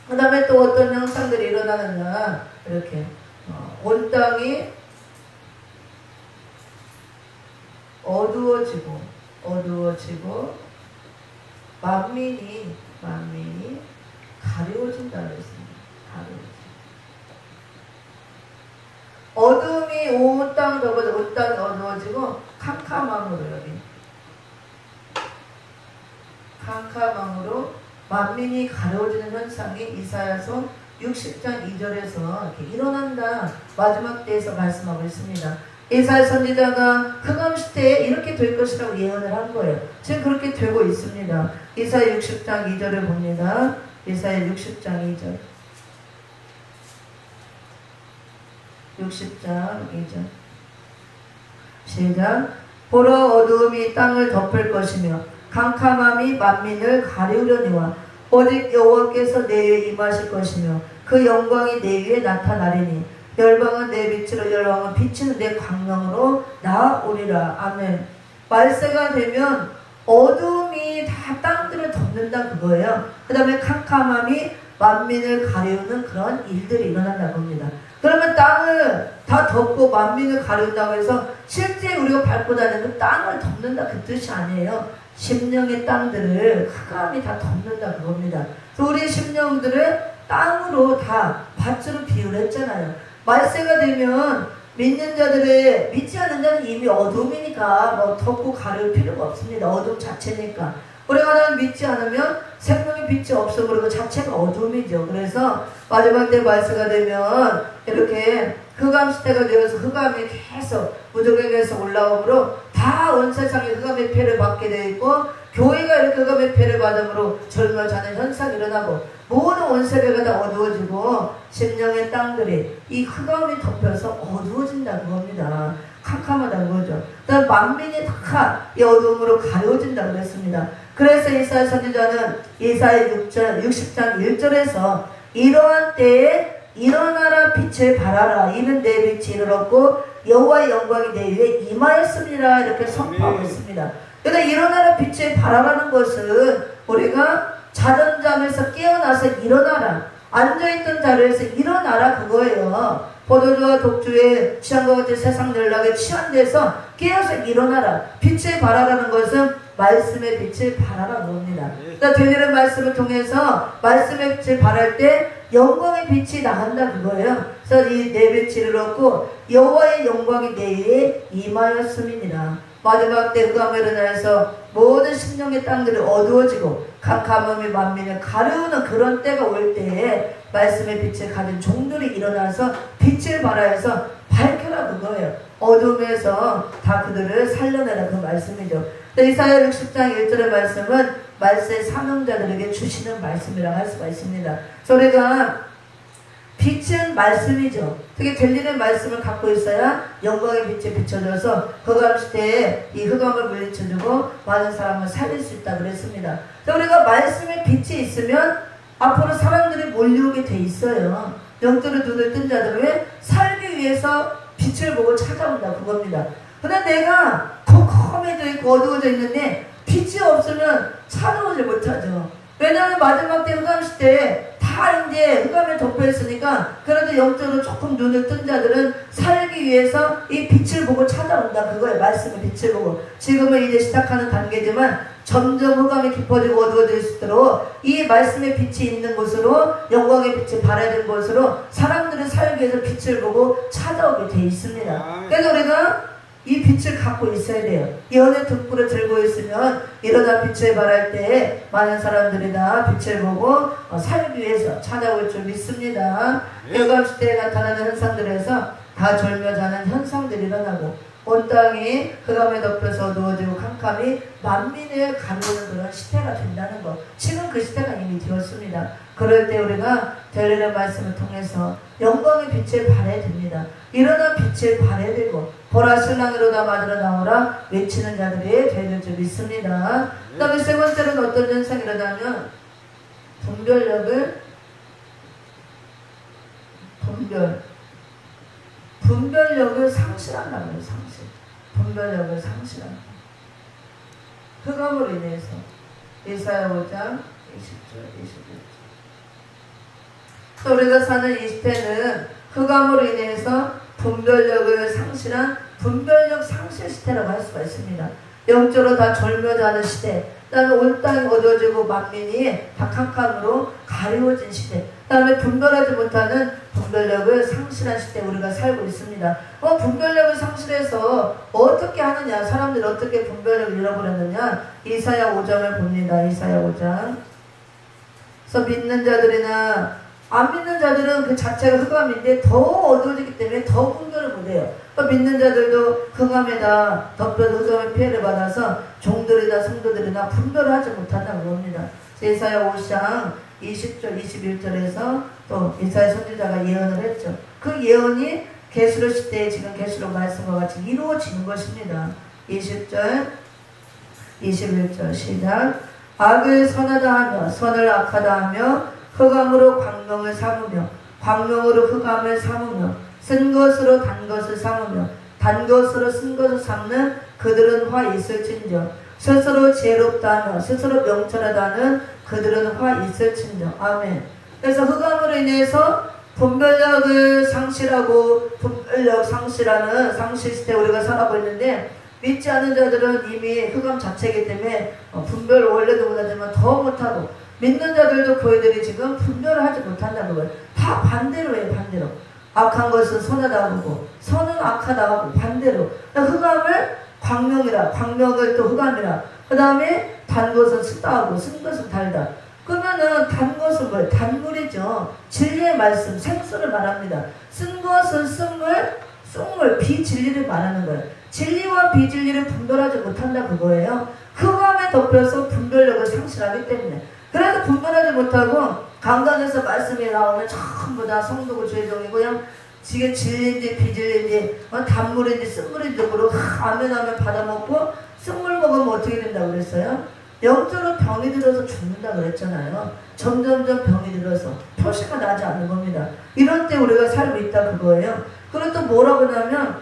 그 다음에 또 어떤 현상들이 일어나느냐 이렇게 온 땅이 어두워지고 만민이 가려워진다 그랬습니다. 어둠이 온 땅 덮어져 온 땅이 어두워지고 캄캄함으로 여기 캄캄함으로 만민이 가려워지는 현상이 이사야서 60장 2절에서 이렇게 일어난다. 마지막 때에서 말씀하고 있습니다. 이사야 선지자가 흑암시대에 이렇게 될 것이라고 예언을 한 거예요. 지금 그렇게 되고 있습니다. 이사야 60장 2절을 봅니다. 이사야 60장 2절 60장 2절 시작. 보라 어두움이 땅을 덮을 것이며 캄캄함이 만민을 가리우려니와 오직 여호와께서 내 위에 임하실 것이며 그 영광이 내 위에 나타나리니 열방은 내 빛으로 열방은 비치는 내 광명으로 나오리라. 아멘. 말세가 되면 어둠이 다 땅들을 덮는다 그거예요. 그 다음에 캄캄함이 만민을 가리우는 그런 일들이 일어난다고 합니다. 그러면 땅을 다 덮고 만민을 가리운다고 해서 실제 우리가 밟고 다니는 땅을 덮는다 그 뜻이 아니에요. 심령의 땅들을 흑암이 다 덮는다 그겁니다. 그래서 우리 심령들을 땅으로 다 밭으로 비유를 했잖아요. 말세가 되면 믿는 자들의 믿지 않는 자는 이미 어둠이니까 뭐 덮고 가릴 필요가 없습니다. 어둠 자체니까. 우리가 하나님 믿지 않으면 생명의 빛이 없어. 그리고 자체가 어둠이죠. 그래서 마지막 때 말세가 되면 이렇게 흑암 시대가 되어서 흑암이 계속 무적에게서 올라오므로 다 온 세상에 흑암의 피해를 받게 되어 있고, 교회가 이렇게 흑암의 피해를 받음으로 젊어 자는 현상이 일어나고, 모든 온 세계가 다 어두워지고 심령의 땅들이 이 흑암이 덮여서 어두워진다는 겁니다. 캄캄하다는 거죠. 그다음 만민이 다 이 어두움으로 가려진다고 그랬습니다. 그래서 이사야 선지자는 이사야 60장 1절에서 이러한 때에 일어나라 빛을 발하라 이는 내 빛이 이르렀고 여호와의 영광이 내 위에 임하였습니다. 이렇게 선포하고 있습니다. 그러니까 일어나라 빛을 발하라는 것은 우리가 자던 잠에서 깨어나서 일어나라, 앉아있던 자리에서 일어나라 그거예요. 포도주와 독주에 취한 것 같은 세상 연락에 취한 데서 깨어서 일어나라. 빛을 발하라는 것은 말씀의 빛을 발하라는 겁니다. 그러니까 들리는 말씀을 통해서 말씀의 빛을 발할 때 영광의 빛이 나간다 그거예요. 그래서 이 내 빛이 이르렀고 여호와의 영광이 내 위에 임하였음이니라. 마지막 때 흑암에 일어나서 모든 심령의 땅들이 어두워지고 캄캄함이 만민을 가르우는 그런 때가 올 때에 말씀의 빛을 가진 종들이 일어나서 빛을 발하여서 밝혀라 그거예요. 어둠에서 다 그들을 살려내라 그 말씀이죠. 이사야 60장 1절의 말씀은 말세의 사명자들에게 주시는 말씀이라고 할 수가 있습니다. 우리가 빛은 말씀이죠. 특히 들리는 말씀을 갖고 있어야 영광의 빛에 비춰져서 흑암 시대에 이 흑암을 물리쳐주고 많은 사람을 살릴 수 있다 그랬습니다. 우리가 말씀의 빛이 있으면 앞으로 사람들이 몰려오게 돼 있어요. 영적으로 눈을 뜬 자들은 살기 위해서 빛을 보고 찾아온다 그겁니다. 그런데 내가 컴컴해져 있고 어두워져 있는데 빛이 없으면 찾아오지 못하죠. 왜냐하면 마지막 때 흑암 시대에 다 이제 흑암에 덮여 있으니까, 그래도 영적으로 조금 눈을 뜬 자들은 살기 위해서 이 빛을 보고 찾아온다 그거예요. 말씀의 빛을 보고. 지금은 이제 시작하는 단계지만 점점 흑암이 깊어지고 어두워질수록 이 말씀의 빛이 있는 곳으로, 영광의 빛이 발해진 곳으로 사람들은 살기 위해서 빛을 보고 찾아오게 돼 있습니다. 그래서 우리가 이 빛을 갖고 있어야 돼요. 이 은혜 등불을 들고 있으면 일어나 빛을 발할 때 많은 사람들이 다 빛을 보고 살기 위해서 찾아올 줄 믿습니다. 흑암 시대에 나타나는 현상들에서 다 절며 자는 현상들이 일어나고 온 땅이 흑암에 덮여서 어두워지고 캄캄이 만민을 가르는 그런 시대가 된다는 것. 지금 그 시대가 이미 되었습니다. 그럴 때 우리가 들리는 말씀을 통해서 영광의 빛을 발해야 됩니다. 일어나 빛을 발해야 되고 보라 신랑으로다 맞으러 나오라 외치는 자들이 되는 줄 믿습니다. 그 다음에 세 번째로는 어떤 현상이 일어나면 분별력을 상실한다는 거예요. 분별력을 상실한다. 흑암으로 인해서 이사야 5장 20절 21절. 또 우리가 사는 이 시대는 흑암으로 인해서 분별력을 상실한 분별력 상실 시대라고 할 수가 있습니다. 영적으로 다 절묘자는 시대, 그 다음에 온 땅이 어두워지고 만민이 다 캄캄으로 가려워진 시대, 그 다음에 분별하지 못하는 분별력을 상실한 시대에 우리가 살고 있습니다. 분별력을 상실해서 어떻게 하느냐, 사람들이 어떻게 분별력을 잃어버렸느냐, 이사야 5장을 봅니다. 이사야 5장. 그래서 믿는 자들이나 안 믿는 자들은 그 자체가 흑암인데 더 어두워지기 때문에 더 분별을 못해요. 믿는 자들도 흑암에다 덮여서 흑암의 피해를 받아서 종들이나 성도들이나 분별을 하지 못한다고 합니다. 이사야 5장 20절 21절에서 또 이사야 선지자가 예언을 했죠. 그 예언이 계시록 시대에 지금 계시록 말씀과 같이 이루어지는 것입니다. 20절 21절 시작. 악을 선하다 하며 선을 악하다 하며 흑암으로 광명을 삼으며 광명으로 흑암을 삼으며 쓴 것으로 단 것을 삼으며 단 것으로 쓴 것을 삼는 그들은 화 있을진저 스스로 지혜롭다 하며 스스로 명철하다 하는 그들은 화 있을진저. 아멘. 그래서 흑암으로 인해서 분별력을 상실하고 분별력 상실하는 상실 시대에 우리가 살아가고 있는데, 믿지 않는 자들은 이미 흑암 자체이기 때문에 분별을 원래도 못하지만 더 못하고, 믿는 자들도 교회들이 지금 분별을 하지 못한다는 거예요. 다 반대로 해요. 반대로. 악한 것은 선하다 하고 선은 악하다 하고 반대로. 흑암을 광명이라, 광명을 또 흑암이라, 그 다음에 단 것은 쓰다하고 쓴 것은 달다. 그러면은 단 것은 뭐예요? 단물이죠. 진리의 말씀, 생수를 말합니다. 쓴 것은 쑥물, 비진리를 말하는 거예요. 진리와 비진리를 분별하지 못한다 그거예요. 흑암에 덮여서 분별력을 상실하기 때문에. 그래서 분별하지 못하고 강단에서 말씀이 나오면 전부 다 성도고 죄종이고 그냥 지게 진리인지 비진리인지 단물인지 쓴물인지 모르고 아멘 받아먹고 쓴물 먹으면 어떻게 된다고 그랬어요? 영적으로 병이 들어서 죽는다 그랬잖아요. 점점점 병이 들어서 표시가 나지 않는 겁니다. 이런 때 우리가 살고 있다 그거예요. 그리고 또 뭐라고 하냐면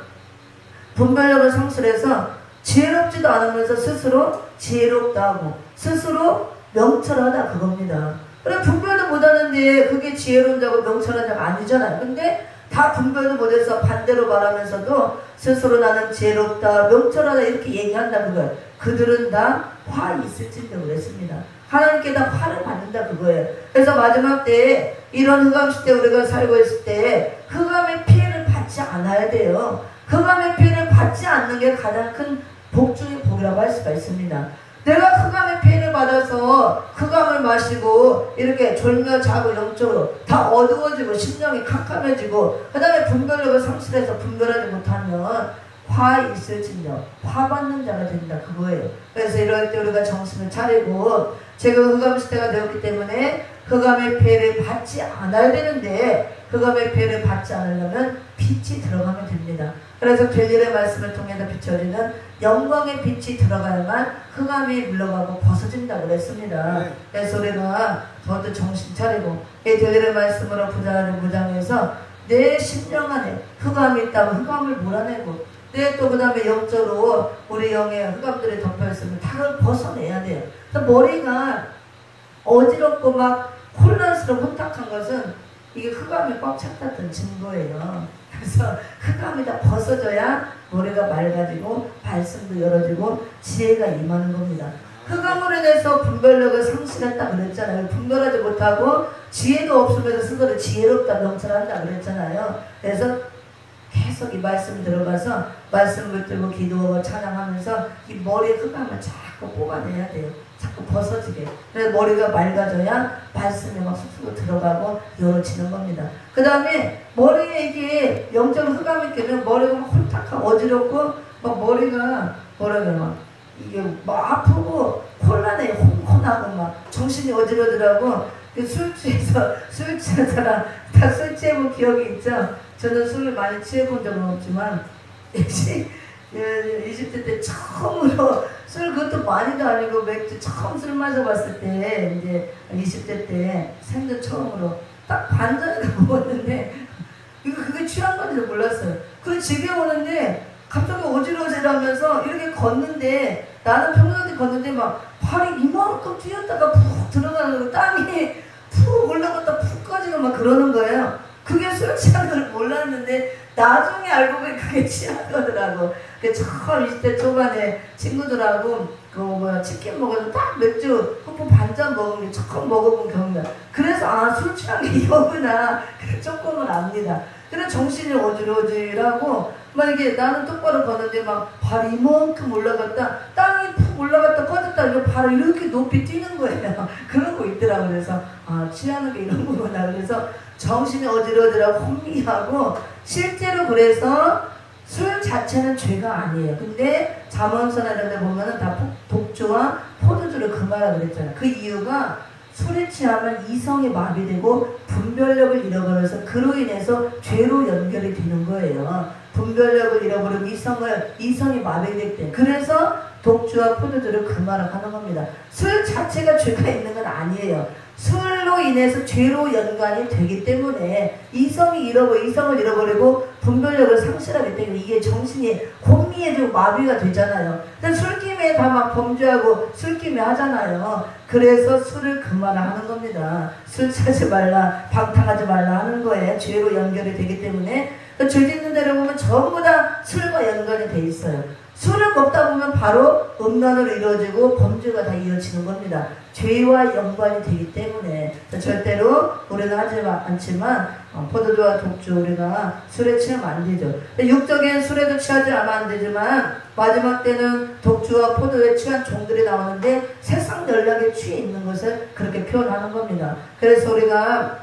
분별력을 상실해서 지혜롭지도 않으면서 스스로 지혜롭다 하고 스스로 명철하다 그겁니다. 그래 분별도 못하는데 그게 지혜로운 자고 명철한 자가 아니잖아요. 근데 다 분별도 못해서 반대로 말하면서도 스스로 나는 지혜롭다 명철하다 이렇게 얘기한다 그거예요. 그들은 다 화 있을진다고 그랬습니다. 하나님께 다 화를 받는다 그거예요. 그래서 마지막 때에 이런 흑암 시대 우리가 살고 있을 때 흑암의 피해를 받지 않아야 돼요. 흑암의 피해를 받지 않는 게 가장 큰 복 중의 복이라고 할 수가 있습니다. 내가 흑암의 피해를 받아서 흑암을 마시고 이렇게 졸며 자고 영적으로 다 어두워지고 심령이 캄캄해지고 그 다음에 분별력을 상실해서 분별하지 못하면 화 있을진저 화 받는 자가 된다 그거예요. 그래서 이럴 때 우리가 정신을 차리고 지금 흑암 시대가 되었기 때문에 흑암의 피해를 받지 않아야 되는데 흑암의 피해를 받지 않으려면 빛이 들어가면 됩니다. 그래서 벨릴의 말씀을 통해서 비춰지는 영광의 빛이 들어가야만 흑암이 물러가고 벗어진다고 그랬습니다. 네. 그래서 우리가 더더 정신 차리고 이 벨릴의 말씀으로 부자를 무장해서 내 심령 안에 흑암이 있다면 흑암을 몰아내고 내 또 그 다음에 영적으로 우리 영의 흑암들이 덮여있으면 다 벗어내야 돼요. 그래서 머리가 어지럽고 막 혼란스럽고 혼탁한 것은 이게 흑암이 꽉 찼다는 증거예요. 그래서 흑암이 다 벗어져야 머리가 맑아지고 말씀도 열어지고 지혜가 임하는 겁니다. 흑암으로 인해서 분별력을 상실했다 그랬잖아요. 분별하지 못하고 지혜도 없으면서 스스로 지혜롭다 명철한다 그랬잖아요. 그래서 계속 이 말씀 들어가서 말씀을 들고 기도하고 찬양하면서 이 머리에 흑암을 자꾸 뽑아내야 돼요. 자꾸 벗어지게. 그래서 머리가 맑아져야 말씀에 막 쑥쑥 들어가고 열어지는 겁니다. 그 다음에 머리에 이게 영적 흑암이 끼면 머리가 막 홀딱하고 어지럽고 막 머리가 뭐라고 막 이게 막 아프고 곤란해 혼곤하고 막 정신이 어지러더라고. 술 취해서 술 취한 사람 다 술 취해본 기억이 있죠. 저는 술을 많이 취해본 적은 없지만 20대 때 처음으로 술 그것도 많이도 아니고 맥주 처음 술 마셔봤을 때 이제 20대 때 생전 처음으로 딱 반잔을 먹었는데 그게 취한 건지도 몰랐어요. 그리고 집에 오는데 갑자기 어지러워지라면서 이렇게 걷는데 나는 평상시 걷는데 막 발이 이만큼 뛰었다가 푹 들어가는 거 땀이 푹 올라갔다 푹 꺼지고 막 그러는 거예요. 그게 술 취한 걸 몰랐는데 나중에 알고 보니 그게 취한 거더라고. 그 처음 20대 초반에 친구들하고 치킨 먹어서 딱 맥주 한 반잔 먹은 게 처음 먹어본 경우야. 그래서 술 취한 게 이거구나. 조금은 압니다. 그래 정신이 어지러지라고 막 이게 나는 똑바로 걷는데 막 발이 이만큼 올라갔다 땅이 푹 올라갔다 꺼졌다 이거 발을 이렇게 높이 뛰는 거예요. 그런 거 있더라고. 그래서 취하는 게 이런 거구나. 그래서 정신이 어지러지라고 혼미하고 실제로 그래서 술 자체는 죄가 아니에요. 근데 잠언서나 이런 데 보면은 다 독주와 포도주를 금하라 그랬잖아요. 그 이유가 술에 취하면 이성이 마비되고 분별력을 잃어버려서 그로 인해서 죄로 연결이 되는 거예요. 분별력을 잃어버리고 이성이 마비되기 때문에. 그래서 독주와 포도주를 금하라 하는 겁니다. 술 자체가 죄가 있는 건 아니에요. 술로 인해서 죄로 연관이 되기 때문에 이성을 잃어버리고 분별력을 상실하기 때문에 이게 정신이 혼미해지고 마비가 되잖아요. 술김에 다 막 범죄하고 술김에 하잖아요. 그래서 술을 금하라 하는 겁니다. 술 사지 말라, 방탕하지 말라 하는 거예요. 죄로 연결이 되기 때문에. 죄 짓는 데를 보면 전부 다 술과 연관이 돼 있어요. 술을 먹다 보면 바로 음란으로 이루어지고 범죄가 다 이어지는 겁니다. 죄와 연관이 되기 때문에 절대로 우리는 하지 않지만 포도주와 독주 우리가 술에 취하면 안 되죠. 육적인 술에도 취하지 않으면 안 되지만 마지막 때는 독주와 포도에 취한 종들이 나오는데 세상 연락에 취해 있는 것을 그렇게 표현하는 겁니다. 그래서 우리가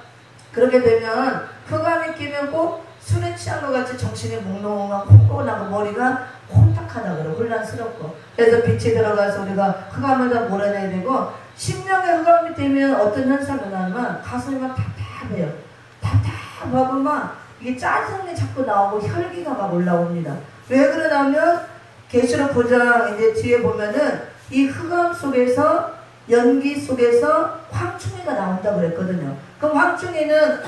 그렇게 되면 흑암이 끼면 꼭 술에 취한 것 같이 정신이 몽롱하고 콩고나고 머리가 혼탁하다 그러고 혼란스럽고 그래서 빛이 들어가서 우리가 흑암을 다 몰아내야 되고 심령의 흑암이 되면 어떤 현상이 나면 가슴이 막 답답해요. 답답하고 막 이게 짜증이 자꾸 나오고 혈기가 막 올라옵니다. 왜 그러냐면 계시록 9장 이제 뒤에 보면은 이 흑암 속에서 연기 속에서 황충이가 나온다고 그랬거든요. 그럼 황충이는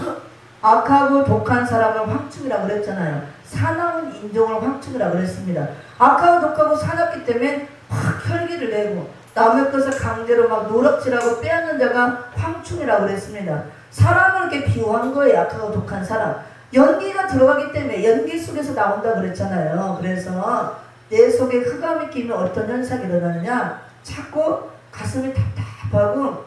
악하고 독한 사람을 황충이라고 그랬잖아요. 사나운 인종을 황충이라고 그랬습니다. 악하고 독하고 사납기 때문에 확 혈기를 내고 남의 것을 강제로 막 노력질하고 빼앗는 자가 황충이라고 그랬습니다. 사람을 이렇게 비유한 거예요. 악하고 독한 사람. 연기가 들어가기 때문에 연기 속에서 나온다고 그랬잖아요. 그래서 내 속에 흑암이 끼면 어떤 현상이 일어나느냐, 자꾸 가슴이 답답하고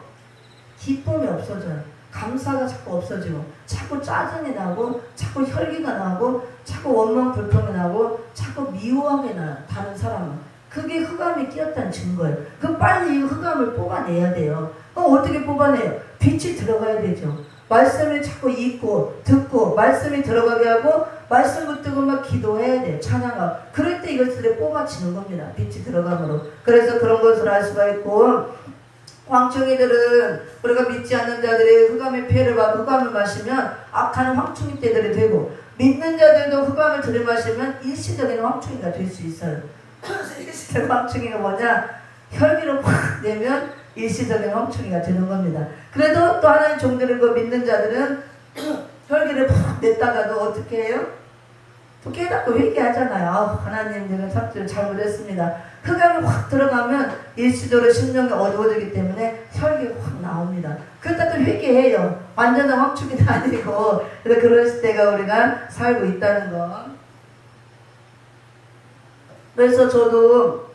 기쁨이 없어져요. 감사가 자꾸 없어지고 자꾸 짜증이 나고 자꾸 혈기가 나고 자꾸 원망 불평이 나고 자꾸 미워하게 나요. 다른 사람은. 그게 흑암이 끼었다는 증거예요. 그럼 빨리 이 흑암을 뽑아내야 돼요. 어떻게 뽑아내요? 빛이 들어가야 되죠. 말씀을 자꾸 읽고 듣고 말씀이 들어가게 하고 말씀 붙들고 막 기도해야 돼요. 찬양하고. 그럴 때 이것들이 뽑아지는 겁니다. 빛이 들어감으로. 그래서 그런 것을 알 수가 있고 황충이들은 우리가 믿지 않는 자들이 흑암의 피해를 받고 흑암을 마시면 악한 황충이 떼들이 되고 믿는 자들도 흑암을 들이마시면 일시적인 황충이가 될 수 있어요. 그래서 일시적인 황충이가 뭐냐? 혈기를 확 내면 일시적인 황충이가 되는 겁니다. 그래도 또 하나님 종들은 그 믿는 자들은 혈기를 팍 냈다가도 어떻게 해요? 또 깨닫고 회개하잖아요. 하나님 내가 참 잘못했습니다. 흑암이 확 들어가면 일시적으로 심령이 어두워지기 때문에 혈기가 확 나옵니다. 그러다 또 회개해요. 완전한 황충이 아니고. 그래서 그럴 때가 우리가 살고 있다는 거. 그래서 저도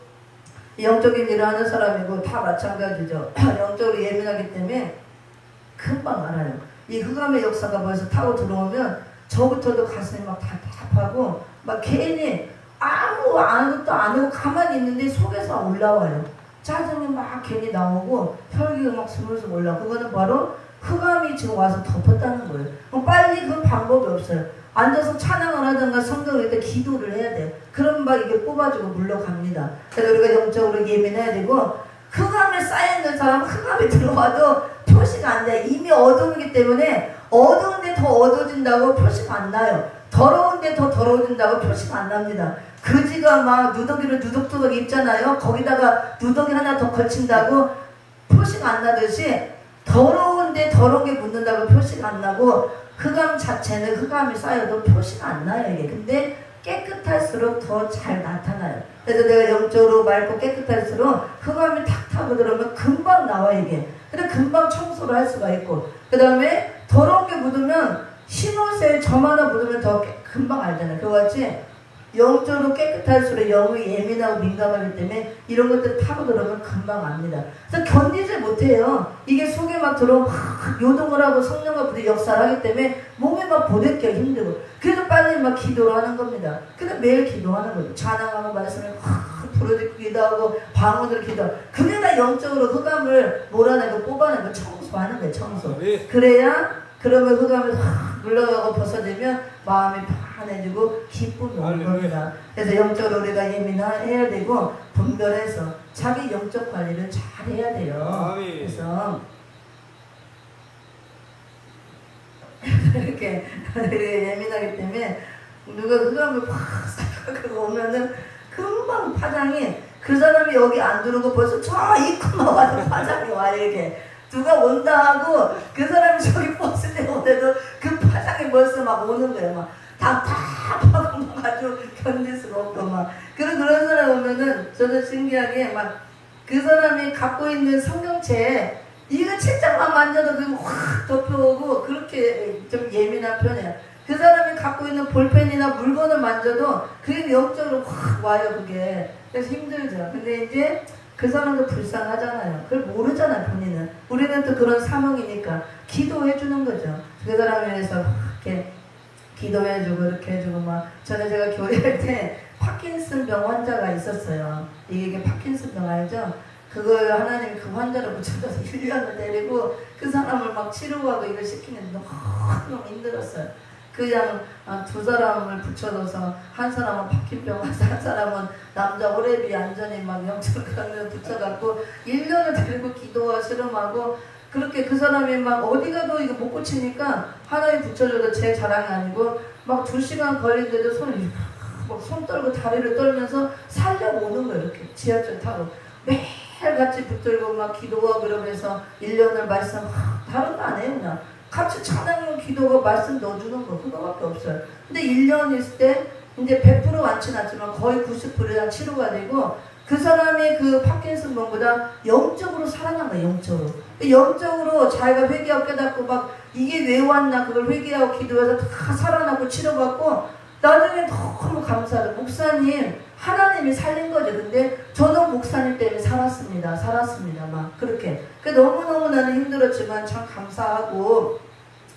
영적인 일을 하는 사람이고 다 마찬가지죠. 영적으로 예민하기 때문에 금방 알아요. 이 흑암의 역사가 벌써 타고 들어오면 저부터도 가슴이 막 답답하고 막 괜히 아무것도 안 하고 가만히 있는데 속에서 올라와요. 짜증이 막 괜히 나오고 혈기가 막 스물스물 올라오고 그거는 바로 흑암이 지금 와서 덮었다는 거예요. 그럼 빨리 그 방법이 없어요. 앉아서 찬양을 하든가 성경을 때 기도를 해야 돼요. 그럼 막 이게 뽑아주고 물러갑니다. 그래서 우리가 영적으로 예민해야 되고 흑암에 쌓여있는 사람은 흑암이 들어와도 표시가 안 돼요. 이미 어두우기 때문에 어두운데 더 어두워진다고 표시가 안 나요. 더러운데 더 더러워진다고 표시가 안 납니다. 그지가 막 누더기를 누덕두덕 입잖아요. 거기다가 누더기 하나 더 걸친다고 표시가 안 나듯이 더러운데 더러운 게 묻는다고 표시가 안 나고 흑암 자체는 흑암이 쌓여도 표시가 안 나요. 이게. 근데 깨끗할수록 더 잘 나타나요. 그래서 내가 영적으로 맑고 깨끗할수록 흑암이 탁 타고 들어오면 금방 나와 이게. 근데 금방 청소를 할 수가 있고 그 다음에 더러운 게 묻으면 흰옷에 점 하나 묻으면 더 금방 알잖아요. 그거같이 영적으로 깨끗할수록 영이 예민하고 민감하기 때문에 이런 것들 타고 들어오면 금방 압니다. 그래서 견디지 못해요. 이게 속에 막 들어오면 요동을 하고 성령과 부딪 역사를 하기 때문에 몸이 막 보내기가 힘들고 그래도 빨리 막 기도를 하는 겁니다. 근데 매일 기도하는 거죠. 찬양하고 말씀을 부르짖고 기도하고 방언으로 기도하고 그게 다 영적으로 흑암을 몰아내고 뽑아내고 청소하는 거예요. 청소. 그래야 그러면 흑암을 확 물러가고 벗어지면 마음이 편해지고 기쁨이 오는 겁니다. 그래서 영적으로 우리가 예민해야 되고 분별해서 자기 영적 관리를 잘 해야 돼요. 그래서 이렇게 예민하기 때문에 누가 흑암을 확 싹 오면은 금방 파장이 그 사람이 여기 안 들어오고 벌써 저 입구만 와도 파장이 와 이렇게. 누가 온다 하고 그 사람이 저기 버스 때문에도 그 파장이 벌써 막 오는 거예요. 막 답답하고 막 아주 견딜 수가 없고 막 그런 사람 오면은 저도 신기하게 막 그 사람이 갖고 있는 성경책 이거 책장만 만져도 그냥 확 덮여오고 그렇게 좀 예민한 편이에요. 그 사람이 갖고 있는 볼펜이나 물건을 만져도 그게 영적으로 확 와요 그게. 그래서 힘들죠. 근데 이제 그 사람도 불쌍하잖아요. 그걸 모르잖아요 본인은. 우리는 또 그런 사명이니까 기도해 주는 거죠. 그 사람을 위해서 이렇게 기도해주고 이렇게 해주고 막 전에 제가 교회할 때 파킨슨병 환자가 있었어요. 이게 파킨슨병 알죠? 그걸 하나님이 그 환자를 붙여줘서 1년을 데리고 그 사람을 막 치료하고 이걸 시키는데 너무 힘들었어요. 그냥 두 사람을 붙여줘서 한 사람은 파킨병 한 사람은 남자 호래비 안전히 막 영적 그런 데 붙여갖고 1년을 데리고 기도와 실험하고 그렇게 그 사람이 막 어디 가도 이거 못 고치니까 하나님 붙여줘도 제 자랑이 아니고 막 2시간 걸리는데도 손을 막 손 떨고 다리를 떨면서 살려고 오는 거예요. 이렇게 지하철 타고 매일 같이 붙들고 막 기도하고 그러면서 1년을 말씀 다른 거 안 해요. 그냥 같이 찬양하고 기도하고 말씀 넣어주는 거 그거밖에 없어요. 근데 1년 있을 때 이제 100% 완치 났지만 거의 90% 이상 치료가 되고 그 사람이 그 파킨슨병보다 영적으로 살아난 거예요. 영적으로 자기가 회개하고 깨닫고 막 이게 왜 왔나 그걸 회개하고 기도해서 다 살아나고 치료받고 나중에 너무 감사해요. 목사님 하나님이 살린 거죠. 근데 저도 목사님 때문에 살았습니다. 막 그렇게 너무너무 나는 힘들었지만 참 감사하고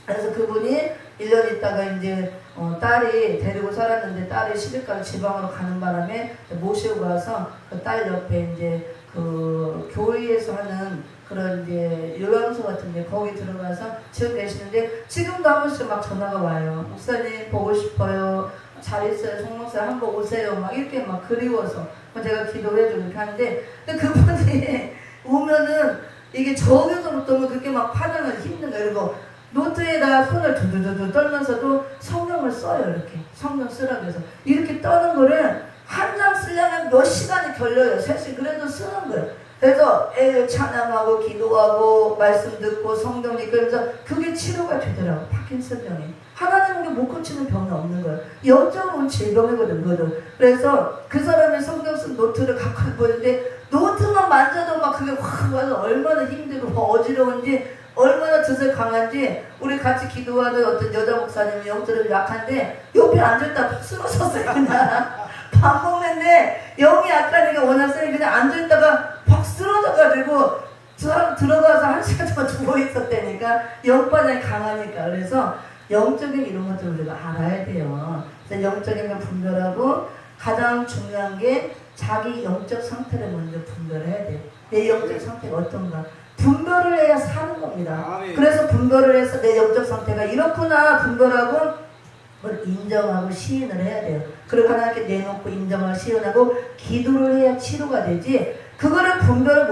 그래서 그분이 1년 있다가 이제 딸이 데리고 살았는데 딸이 시집가서 지방으로 가는 바람에 모시고 가서 그 딸 옆에 이제 그 교회에서 하는 그런 이제 요양소 같은데 거기 들어가서 지금 계시는데 지금도 한 번씩 막 전화가 와요. 목사님 보고 싶어요. 잘 있어요. 송목사 한번 오세요. 막 이렇게 막 그리워서 제가 기도해주고 이렇게 하는데 근데 그분이 오면은 이게 저기서부터 오면 그렇게 막 파장을 힘든 거예요. 그리고 노트에다 손을 두두두두 떨면서도 성경을 써요. 이렇게 성경 쓰라고 해서 이렇게 떠는 거를 한 장 쓰려면 몇 시간이 걸려요. 사실 그래도 쓰는 거예요. 그래서 찬양하고 기도하고 말씀 듣고 성경 읽으면서 그게 치료가 되더라고. 파킨슨병이 하나님은 못 고치는 병이 없는 거예요. 영적으로 온 질병이거든. 그거는. 그래서 그 사람의 성경 쓴 노트를 갖고 보는데 노트만 만져도 막 그게 확 와서 얼마나 힘들고 어지러운지 얼마나 뜻을 강한지 우리 같이 기도하는 어떤 여자 목사님이 영적으로 약한데 옆에 앉아있다 푹 쓰러졌어요. 그냥 밥 먹는데 영이 약하니까 워낙 세니 그냥 앉아있다가 팍 쓰러져가지고 들어가서 1시간 동안 누워있었다니까 영반장이 강하니까. 그래서 영적인 이런 것들을 우리가 알아야 돼요. 그래서 영적인 걸 분별하고 가장 중요한 게 자기 영적 상태를 먼저 분별해야 돼요. 내 영적 상태가 어떤가 분별을 해야 사는 겁니다. 그래서 분별을 해서 내 영적 상태가 이렇구나 분별하고 그걸 인정하고 시인을 해야 돼요. 그리고 하나님께 내놓고 인정하고 시인하고 기도를 해야 치료가 되지 그거를 분별을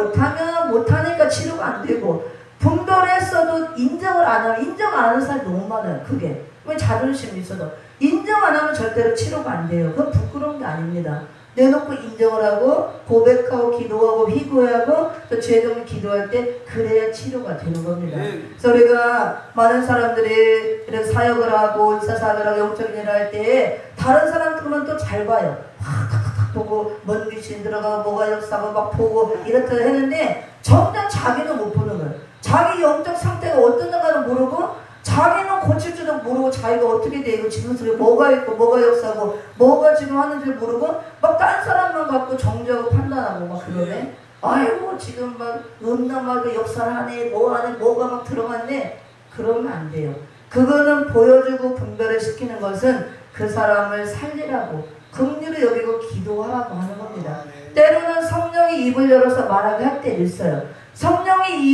못하니까 치료가 안 되고 분별했어도 인정을 안 하면 인정 안 하는 사람이 너무 많아요. 그게 왜 자존심이 있어도 인정 안 하면 절대로 치료가 안 돼요. 그건 부끄러운 게 아닙니다. 내놓고 인정을 하고 고백하고 기도하고 희고하고 또 죄송을 기도할 때 그래야 치료가 되는 겁니다. 그래서 우리가 많은 사람들이 이런 사역을 하고 인사사역을 하고 영적인 일을 할 때 다른 사람들은 또 잘 봐요. 탁탁탁 보고 먼 귀신 들어가고 뭐가 역사고 막 보고 이렇다 했는데 정작 자기는 못 보는 거예요. 자기 영적 상태가 어떤가는 모르고 자기는 고칠 줄도 모르고 자기가 어떻게 되고 지금 속에 뭐가 있고 뭐가 역사고 뭐가 지금 하는지 모르고 막 딴 사람만 갖고 정죄하고 판단하고 막 그러네. 아이고 지금 막 음란하게 역사를 하네 뭐 하네 뭐가 막 들어갔네. 그러면 안 돼요. 그거는 보여주고 분별을 시키는 것은 그 사람을 살리라고 긍휼히 여기고 기도하라고 하는 겁니다. 때로는 성령이 입을 열어서 말하게 할 때 있어요. 성령이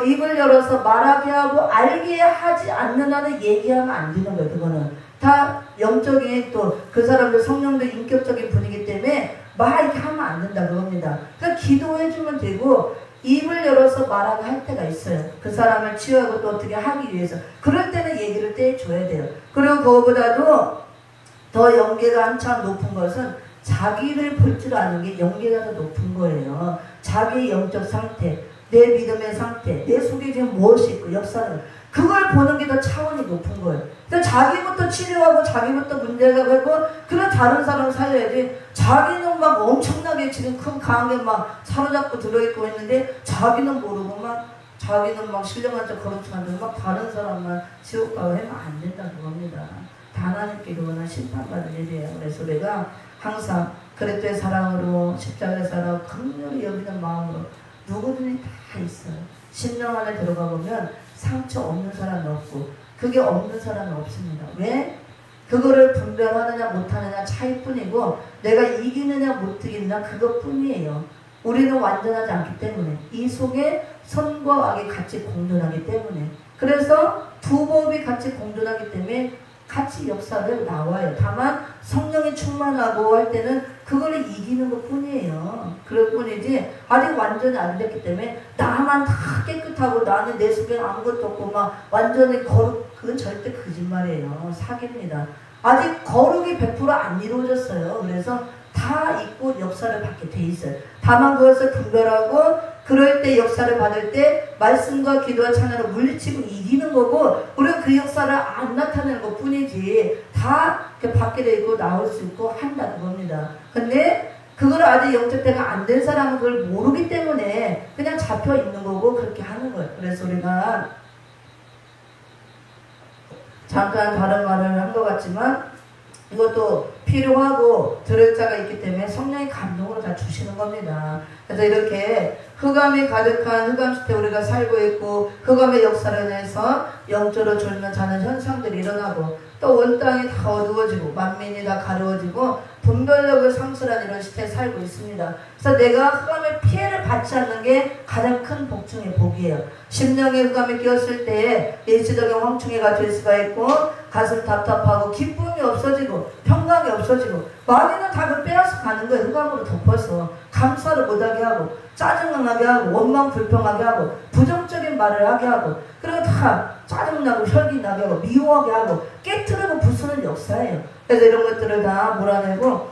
입을 열어서 말하게 하고 알게 하지 않는 한은 얘기하면 안 되는 거예요. 그거는 다 영적인 또 그 사람들 성령도 인격적인 분이기 때문에 막 이렇게 하면 안 된다 그겁니다. 그러니까 기도해주면 되고 입을 열어서 말하게 할 때가 있어요. 그 사람을 치유하고 또 어떻게 하기 위해서 그럴 때는 얘기를 떼줘야 돼요. 그리고 그거보다도 더 영계가 한참 높은 것은 자기를 볼 줄 아는 게 영계가 더 높은 거예요. 자기의 영적 상태, 내 믿음의 상태, 내 속에 지금 무엇이 있고 역사는 그걸 보는 게 더 차원이 높은 거예요. 그래서 자기부터 치료하고 자기부터 문제가 되고 그런 다른 사람을 살려야지 자기는 막 엄청나게 지금 큰 강하게 막 사로잡고 들어있고 있는데 자기는 모르고 막 자기는 막 신령한 척 거룩한데 막 다른 사람만 지옥 가고 하면 안 된다는 겁니다. 하나님께 그거는 심판받을 일이에요. 그래서 우리가 항상 그리스도의 사랑으로 십자가의 사랑 긍휼히 여기는 마음으로 누구든지 다 있어요. 심령 안에 들어가 보면 상처 없는 사람이 없고 그게 없는 사람은 없습니다. 왜? 그거를 분별하느냐 못하느냐 차이뿐이고 내가 이기느냐 못 이기느냐 그것뿐이에요. 우리는 완전하지 않기 때문에 이 속에 선과 악이 같이 공존하기 때문에 그래서 두 법이 같이 공존하기 때문에 같이 역사를 나와요. 다만 성령이 충만하고 할 때는 그걸 이기는 것 뿐이에요. 그럴 뿐이지 아직 완전히 안 됐기 때문에 나만 다 깨끗하고 나는 내 속에 아무것도 없고 막 완전히 거룩 그건 절대 거짓말이에요. 사기입니다. 아직 거룩이 100%안 이루어졌어요. 그래서 다 있고 역사를 받게 돼 있어요. 다만 그것을 분별하고 그럴 때 역사를 받을 때 말씀과 기도와 찬양으로 물리치고 이기는 거고 우리가 그 역사를 안 나타내는 것 뿐이지 다 받게 돼 있고 나올 수 있고 한다는 겁니다. 근데 그걸 아직 영적 때가 안 된 사람은 그걸 모르기 때문에 그냥 잡혀 있는 거고 그렇게 하는 거예요. 그래서 우리가 잠깐 다른 말을 한 것 같지만 이것도 필요하고 들을 자가 있기 때문에 성령의 감동으로 다 주시는 겁니다. 그래서 이렇게 흑암이 가득한 흑암 시대 우리가 살고 있고 흑암의 역사를 인해서 영적으로 졸면 자는 현상들이 일어나고 또 온 땅이 다 어두워지고 만민이 다 가려워지고 분별력을 상실한 이런 시대에 살고 있습니다. 그래서 내가 흑암의 피해를 받지 않는 게 가장 큰 복 중의 복이에요. 심령의 흑암에 끼었을 때에 일시적인 황충해가 될 수가 있고 가슴 답답하고 기쁨이 없어지고 평강이 없어지고 많이는 다 그 빼앗아 가는 거예요. 흑암으로 덮어서 감사를 못하게 하고 짜증나게 하고 원망 불평하게 하고 부정적인 말을 하게 하고 그리고 다 짜증나고 혈기 나게 하고 미워하게 하고 깨트리고 부수는 역사예요. 그래서 이런 것들을 다 몰아내고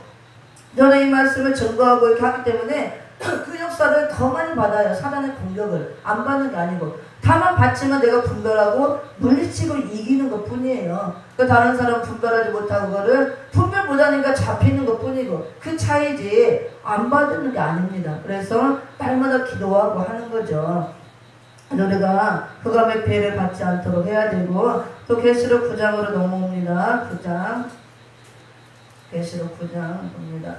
저는 이 말씀을 증거하고 이렇게 하기 때문에 그 역사를 더 많이 받아요. 사단의 공격을 안 받는 게 아니고 다만 받지만 내가 분별하고 물리치고 이기는 것 뿐이에요. 그 다른 사람 분별하지 못하고 그거를 분별 못하니까 잡히는 것 뿐이고 그 차이지 안 받는 게 아닙니다. 그래서 날마다 기도하고 하는 거죠. 우리가 흑암의 피해를 받지 않도록 해야 되고 또 계시록 9장으로 넘어옵니다. 9장 계시록 9장 봅니다.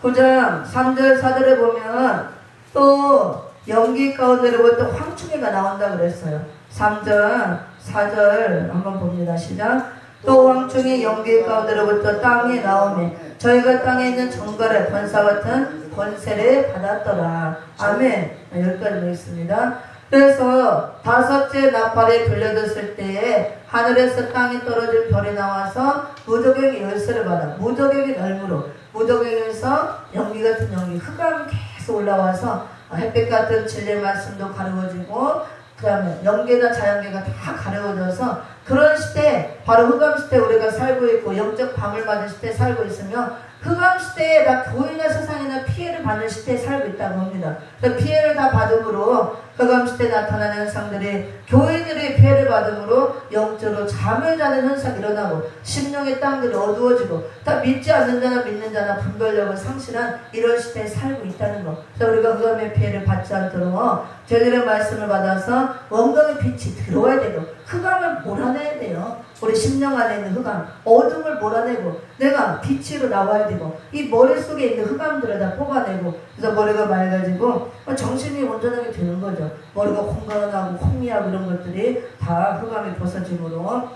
9장 3절 4절에 보면 또 연기 가운데로부터 황충해가 나온다 그랬어요. 3절 4절 한번 봅니다. 시작. 또 황충이 연기 가운데로부터 땅에 나오매 저희가 땅에 있는 정갈의 권사 같은 권세를 받았더라. 아멘. 여기까지 보겠습니다. 그래서 다섯째 나팔이 들려졌을 때에 하늘에서 땅에 떨어질 별이 나와서 무저갱이 열쇠를 받아 무저갱이 열무로 무저갱에서 연기 같은 연기 흑암이 계속 올라와서 햇빛 같은 진리의 말씀도 가려워지고 그 다음에 연계나 자연계가 다 가려워져서 그런 시대 바로 흑암 시대에 우리가 살고 있고 영적 밤을 맞은 시대에 살고 있으며 흑암 시대에 나 교회나 세상이나 피해를 받는 시대에 살고 있다고 합니다. 피해를 다 받음으로 흑암 시대에 나타나는 현상들이 교회들이 피해를 받음으로 영적으로 잠을 자는 현상이 일어나고 심령의 땅들이 어두워지고 다 믿지 않는 자나 믿는 자나 분별력을 상실한 이런 시대에 살고 있다는 것. 그래서 우리가 흑암의 피해를 받지 않도록 저희들의 말씀을 받아서 원광의 빛이 들어와야 되고 흑암을 몰아내야 돼요. 우리 심령 안에 있는 흑암, 어둠을 몰아내고 내가 빛으로 나와야 되고 이 머릿속에 있는 흑암들을 다 뽑아내고 그래서 머리가 맑아지고 정신이 온전하게 되는 거죠. 머리가 공간하고 혼미하고 이런 것들이 다 흑암이 벗어짐으로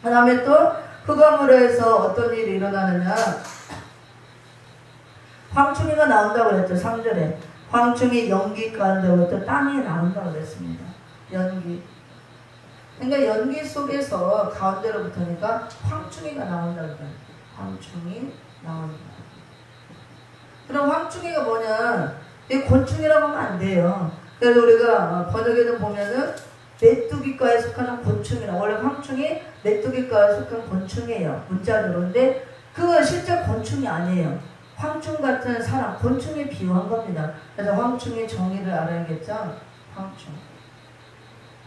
그 다음에 또 흑암으로 해서 어떤 일이 일어나느냐 황충이가 나온다고 그랬죠. 3절에 황충이 연기 가운데부터 땅에 나온다고 그랬습니다. 연기 그러니까 연기 속에서 가운데로부터니까 황충이가 나온다고 그래요. 황충이 나온다. 그럼 황충이가 뭐냐? 이 곤충이라고 하면 안 돼요. 그래서 우리가 번역에도 보면은 메뚜기과에 속하는 곤충이라 원래 황충이 메뚜기과에 속한 곤충이에요. 문자적으로인데 그건 실제 곤충이 아니에요. 황충 같은 사람, 곤충에 비유한 겁니다. 그래서 황충의 정의를 알아야겠죠.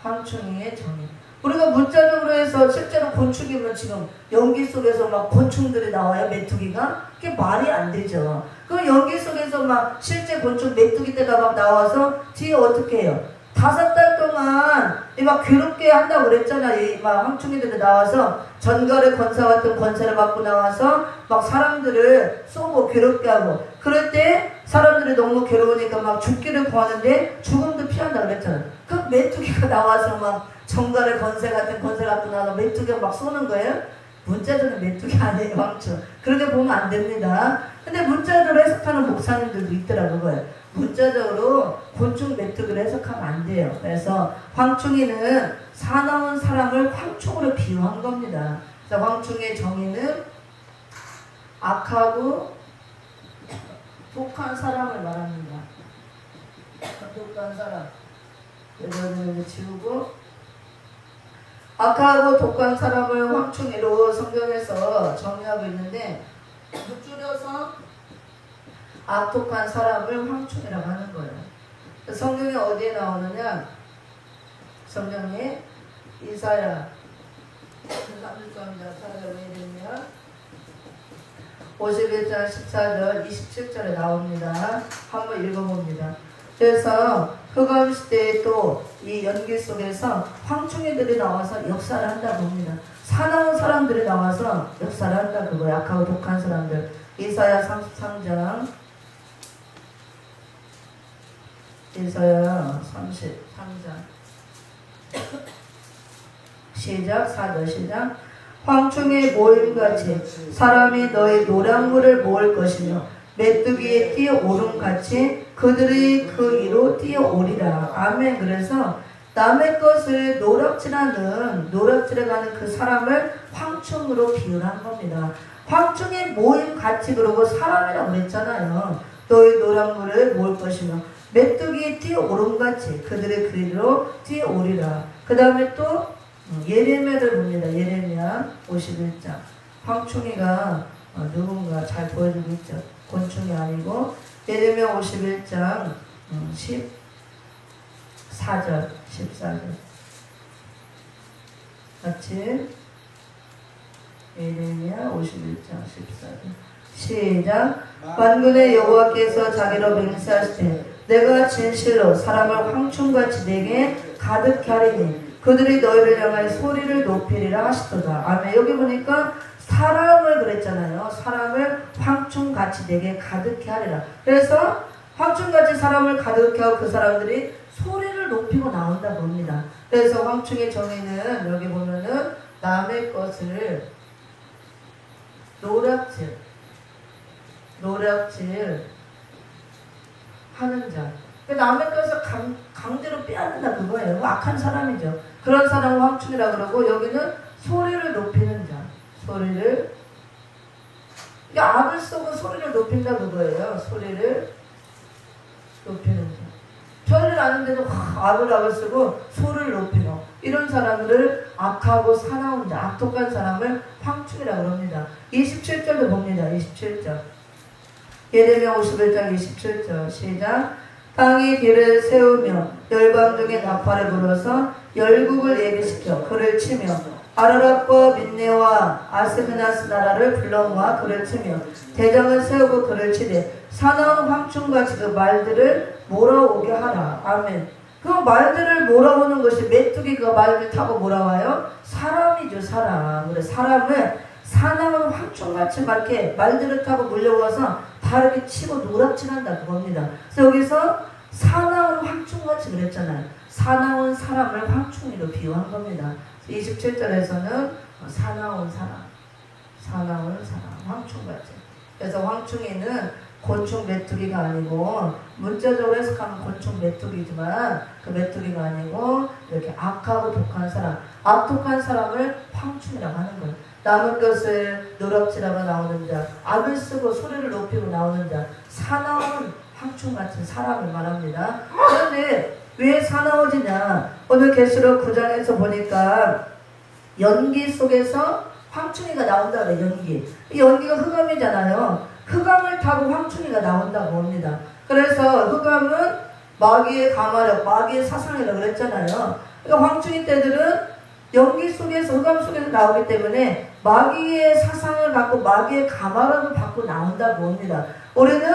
황충이의 정의. 우리가 문자적으로 해서 실제로 곤충이면 지금 연기 속에서 막 곤충들이 나와요. 메뚜기가. 그게 말이 안 되죠. 그 연기 속에서 막 실제 곤충 메뚜기 때가 막 나와서 뒤에 어떻게 해요? 5달 동안 동안 막 괴롭게 한다고 그랬잖아. 막 황충이들이 나와서 전갈의 권사 같은 권세를 받고 나와서 막 사람들을 쏘고 괴롭게 하고, 그럴 때 사람들이 너무 괴로우니까 막 죽기를 구하는데 죽음도 피한다 그랬잖아. 그 메뚜기가 나와서 막 전갈의 권세 같은 권세 갖고 나와서 메뚜기가 막 쏘는 거예요. 문자적인 메뚜기 아니에요, 황충. 그렇게 보면 안 됩니다. 근데 문자적으로 해석하는 목사님들도 있더라고요. 그거예요. 문자적으로 곤충 메뚜기를 해석하면 안 돼요. 그래서 황충이는 사나운 사람을 황충으로 비유한 겁니다. 그래서 황충의 정의는 악하고 독한 사람을 말합니다. 독한 사람. 여기를 지우고, 악하고 독한 사람을 황충이로 성경에서 정의하고 있는데, 줄여서 악독한 사람을 황충이라고 하는 거예요. 성경이 어디에 나오느냐? 성경에 이사야 51장 14절 27절에 나옵니다. 한번 읽어봅니다. 그래서 흑암 시대에 또 이 연기 속에서 황충이들이 나와서 역사를 한다 봅니다. 사나운 사람들이 나와서 역사를 한다 그거예요. 약하고 독한 사람들. 이사야 33장 이사야 33장 시작 4절 시작. 황충의 모임같이 사람이 너의 노량물을 모을 것이며 메뚜기에 뛰어오름같이 그들이 그 위로 뛰어오리라. 아멘. 그래서 남의 것을 노략질해가는 그 사람을 황충으로 비유한 겁니다. 황충의 모임같이 그러고 사람이라고 그랬잖아요. 너의 노량물을 모을 것이며 메뚜기에 뛰어오름같이 그들의 그 위로 뛰어오리라. 그 다음에 또 예레미야를 봅니다. 예레미야 51장. 황충이가 누군가 잘 보여주고 있죠. 곤충이 아니고. 예레미야 51장 14절 14절 같이 예레미야 51장 14절 시작. 만군의 여호와께서 자기로 맹세하실 때 내가 진실로 사람을 황충같이 내게 가득히 하리니 그들이 너희를 향하여 소리를 높이리라 하시도다. 아멘. 여기 보니까 사람을 그랬잖아요. 사람을 황충같이 내게 가득히 하리라. 그래서 황충같이 사람을 가득히 하고 그 사람들이 소리를 높이고 나온다 봅니다. 그래서 황충의 정의는 여기 보면은 남의 것을 노략질 하는 자. 남의 것을 강제로 빼앗는다 그거예요. 악한 사람이죠. 그런 사람을 황충이라 그러고, 여기는 소리를 높이는 자. 소리를, 악을 쓰고 소리를 높인다 그거예요. 소리를 높이는 자. 별일 아닌데도 악을 쓰고 소리를 높이고, 이런 사람들을 악하고 사나운 자, 악독한 사람을 황충이라고 합니다. 27절도 봅니다. 27절. 예레미야 51장 27절 시작. 땅이 길을 세우며 열방 중에 나팔을 불어서 열국을 예비시켜 그를 치며 아르락과 민네와 아스메나스 나라를 불러 모아 그를 치며 대장을 세우고 그를 치되 사나운 황충같이 그 말들을 몰아오게 하라. 아멘. 그 말들을 몰아오는 것이, 메뚜기가 말을 타고 몰아와요? 사람이죠, 사람. 그래, 사람을 사나운 황충같이 막 이렇게 말들을 타고 몰려와서 다 이렇게 치고 노략질한다 그겁니다. 그래서 여기서 사나운 황충같이 그랬잖아요. 사나운 사람을 황충이로 비유한 겁니다. 27절에서는 사나운 사람, 황충같이. 그래서 황충이는 곤충 메뚜기가 아니고, 문자적으로 해석하면 곤충 메뚜기지만 그 메뚜기가 아니고 이렇게 악하고 독한 사람, 악독한 사람을 황충이라고 하는 거예요. 남의 것을 노략질하고 나오는 자, 악을 쓰고 소리를 높이고 나오는 자, 사나운 황충 같은 사람을 말합니다. 그런데 왜 사나워지냐? 오늘 계시록 9장에서 보니까 연기 속에서 황충이가 나온다 그래. 이 연기가 흑암이잖아요. 흑암을 타고 황충이가 나온다고 합니다. 그래서 흑암은 마귀의 가마력, 마귀의 사상이라고 그랬잖아요. 그러니까 황충이 떼들은 연기 속에서, 흑암 속에서 나오기 때문에 마귀의 사상을 갖고 마귀의 가마력을 받고 나온다고 합니다. 우리는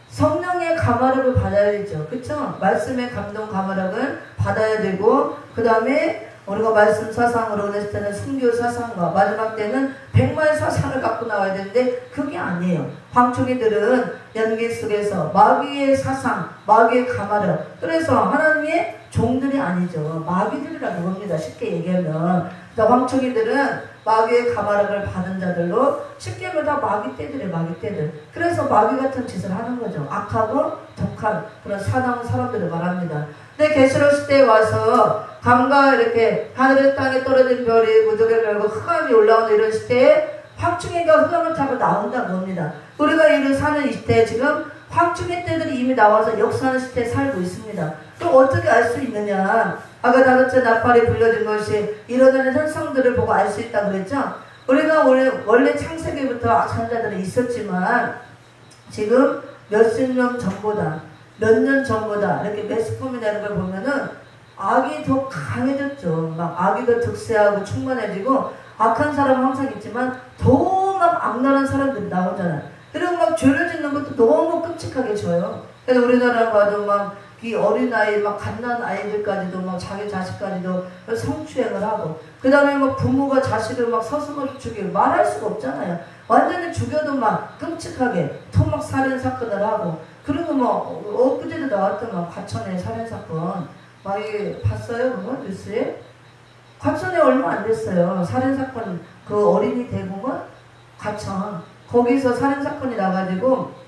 성령의 가마력을 받아야 되죠. 그쵸? 말씀의 감동 가마력을 받아야 되고, 그 다음에 우리가 말씀 사상으로 했을 때는 순교 사상과 마지막 때는 백만 사상을 갖고 나와야 되는데 그게 아니에요. 황충이들은 연기 속에서 마귀의 사상, 마귀의 가마를, 그래서 하나님의 종들이 아니죠. 마귀들이라고 봅니다. 쉽게 얘기하면. 황충이들은 마귀의 가마락을 받은 자들로, 쉽게 하면 다 마귀떼들이에요. 마귀떼들. 그래서 마귀 같은 짓을 하는 거죠. 악하고 독한 그런 사나운 사람들을 말합니다. 근데 계시록 시대에 와서 강과 이렇게 하늘의 땅에 떨어진 별이 무적에 걸고 흑암이 올라오는 이런 시대에 황충이가 흑암을 타고 나온다고 봅니다. 우리가 이를 사는 이 시대에 지금 황충이 때들이 이미 나와서 역사하는 시대에 살고 있습니다. 그럼 어떻게 알 수 있느냐? 아까 다섯째 나팔이 불려진 것이 일어나는 현상들을 보고 알 수 있다고 그랬죠? 우리가 원래 창세기부터 악천자들은 있었지만 지금 몇십 년 전보다, 몇 년 전보다 이렇게 매스컴이 되는 걸 보면은 악이 더 강해졌죠. 막 악이 더 득세하고 충만해지고, 악한 사람은 항상 있지만 더 막 악랄한 사람들이 나오잖아요. 그리고 막 죄를 짓는 것도 너무 끔찍하게 져요. 그래서 우리나라 봐도 막 이 어린아이, 막 갓난 아이들까지도 막 자기 자식까지도 성추행을 하고, 그 다음에 막 부모가 자식을 막 서슴없이 죽이고, 말할 수가 없잖아요. 완전히 죽여도 막 끔찍하게 토막 살인 사건을 하고, 그리고 뭐 엊그제도 나왔던 막 과천의 살인 사건, 막 이게 봤어요? 그거 뉴스에? 과천에 얼마 안 됐어요. 살인 사건, 그 어린이 대공원 과천, 거기서 살인 사건이 나가지고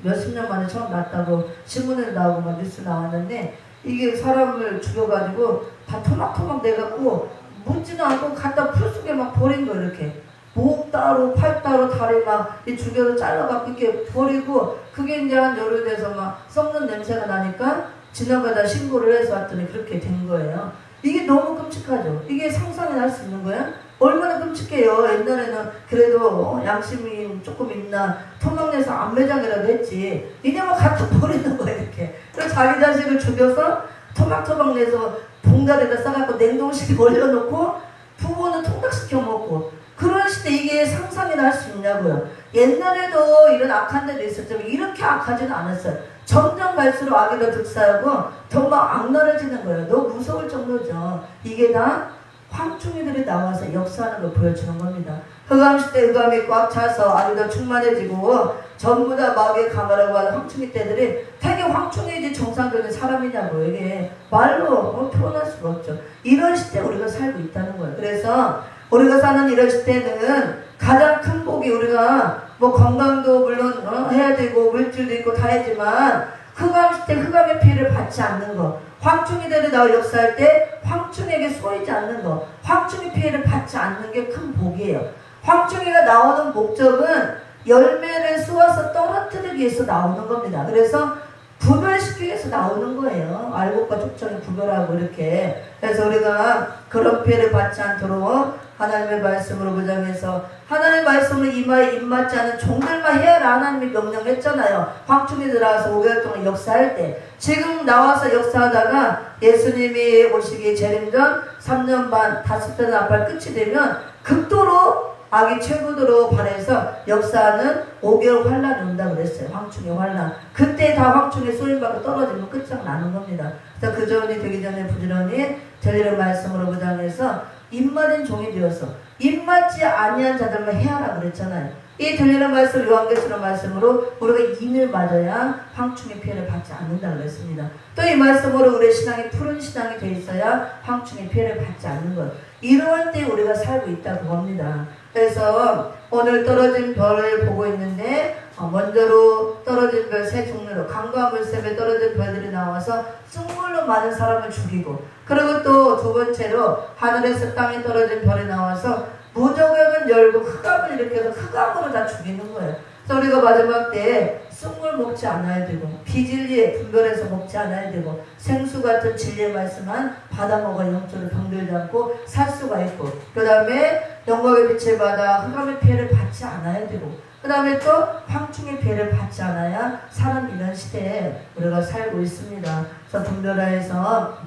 몇십 년 만에 처음 났다고 신문에 나오고 막 뉴스 나왔는데, 이게 사람을 죽여가지고 다 토막토막 내갖고 묻지도 않고 갖다 풀 속에 막 버린 거, 이렇게 목 따로 팔 따로 다리 막 죽여서 잘라갖고 이렇게 버리고, 그게 이제 한 열흘 돼서 막 썩는 냄새가 나니까 지나가다 신고를 해서 왔더니 그렇게 된 거예요. 이게 너무 끔찍하죠. 이게 상상이 날 수 있는 거야? 얼마나 끔찍해요. 옛날에는 그래도 양심이 조금 있나 토막내서 안매장이라도 했지, 이제만 갖다 버리는 거야 이렇게. 그래서 자기 자식을 죽여서 토막토막 내서 봉다리에다 싸갖고 냉동실에 올려놓고 부모는 통닭시켜 먹고, 그런 시대 이게 상상이 날 수 있냐고요. 옛날에도 이런 악한 데도 있었지만 이렇게 악하지는 않았어요. 점점 갈수록 악이 더 득사하고 더 막 악랄해지는 거예요. 너무 무서울 정도죠. 이게 다 황충이들이 나와서 역사하는 걸 보여주는 겁니다. 흑암 시대 흑암이 꽉 차서 악이 더 충만해지고 전부 다 마귀의 가마라고 하는 황충이 때들이 되게 황충이지 정상적인 사람이냐고, 이게 말로 표현할 수가 없죠. 이런 시대에 우리가 살고 있다는 거예요. 그래서 우리가 사는 이런 시대는 가장 큰 복이, 우리가 뭐 건강도 물론 해야 되고 물질도 있고 다 하지만 흑암 시대 흑암의 피해를 받지 않는 거, 황충이들이 나와 역사할 때 황충에게 쏘이지 않는 거, 황충의 피해를 받지 않는 게 큰 복이에요. 황충이가 나오는 목적은 열매를 쏘아서 떨어뜨리기 위해서 나오는 겁니다. 그래서 구별시키기 위해서 나오는 거예요. 알곡과 족정이 구별하고 이렇게. 그래서 우리가 그런 피해를 받지 않도록 하나님의 말씀으로 무장해서, 하나님의 말씀으로 이마에 입맞지 않은 종들만 해야라 하나님이 명령했잖아요. 황충이 나와서 5개월 동안 역사할 때. 지금 나와서 역사하다가 예수님이 오시기 재림전 3년 반 5대 나팔 끝이 되면 극도로 악이 최고도로 반해서 역사하는 5개월 환란이 온다고 그랬어요. 황충의 환란. 그때 다 황충의 쏘임받고 떨어지면 끝장나는 겁니다. 그래서 그 전이 되기 전에 부지런히 들리는 말씀으로 무장해서 입맞은 종이 되어서 입맞지 아니한 자들만 해야라 그랬잖아요. 이 들리는 말씀, 요한계시록 말씀으로 우리가 인을 맞아야 황충의 피해를 받지 않는다 그랬습니다. 또 이 말씀으로 우리의 신앙이 푸른 신앙이 돼 있어야 황충의 피해를 받지 않는 것, 이러한 때 우리가 살고 있다고 봅니다. 그래서 오늘 떨어진 별을 보고 있는데, 먼저로 떨어진 별 세 종류로, 강과 물샘에 떨어진 별들이 나와서 쑥물로 많은 사람을 죽이고, 그리고 또 두 번째로 하늘에서 땅에 떨어진 별이 나와서 무저격은 열고 흑암을 일으켜서 흑암으로 다 죽이는 거예요. 그래서 우리가 마지막 때에 쑥물 먹지 않아야 되고, 비진리에 분별해서 먹지 않아야 되고, 생수 같은 진리의 말씀만 받아 먹어 영적으로 병들지 않고 살 수가 있고, 그 다음에 영광의 빛을 받아 흑암의 피해를 받지 않아야 되고, 그 다음에 또 황충의 피해를 받지 않아야 사는 이런 시대에 우리가 살고 있습니다. 그래서 분별하여서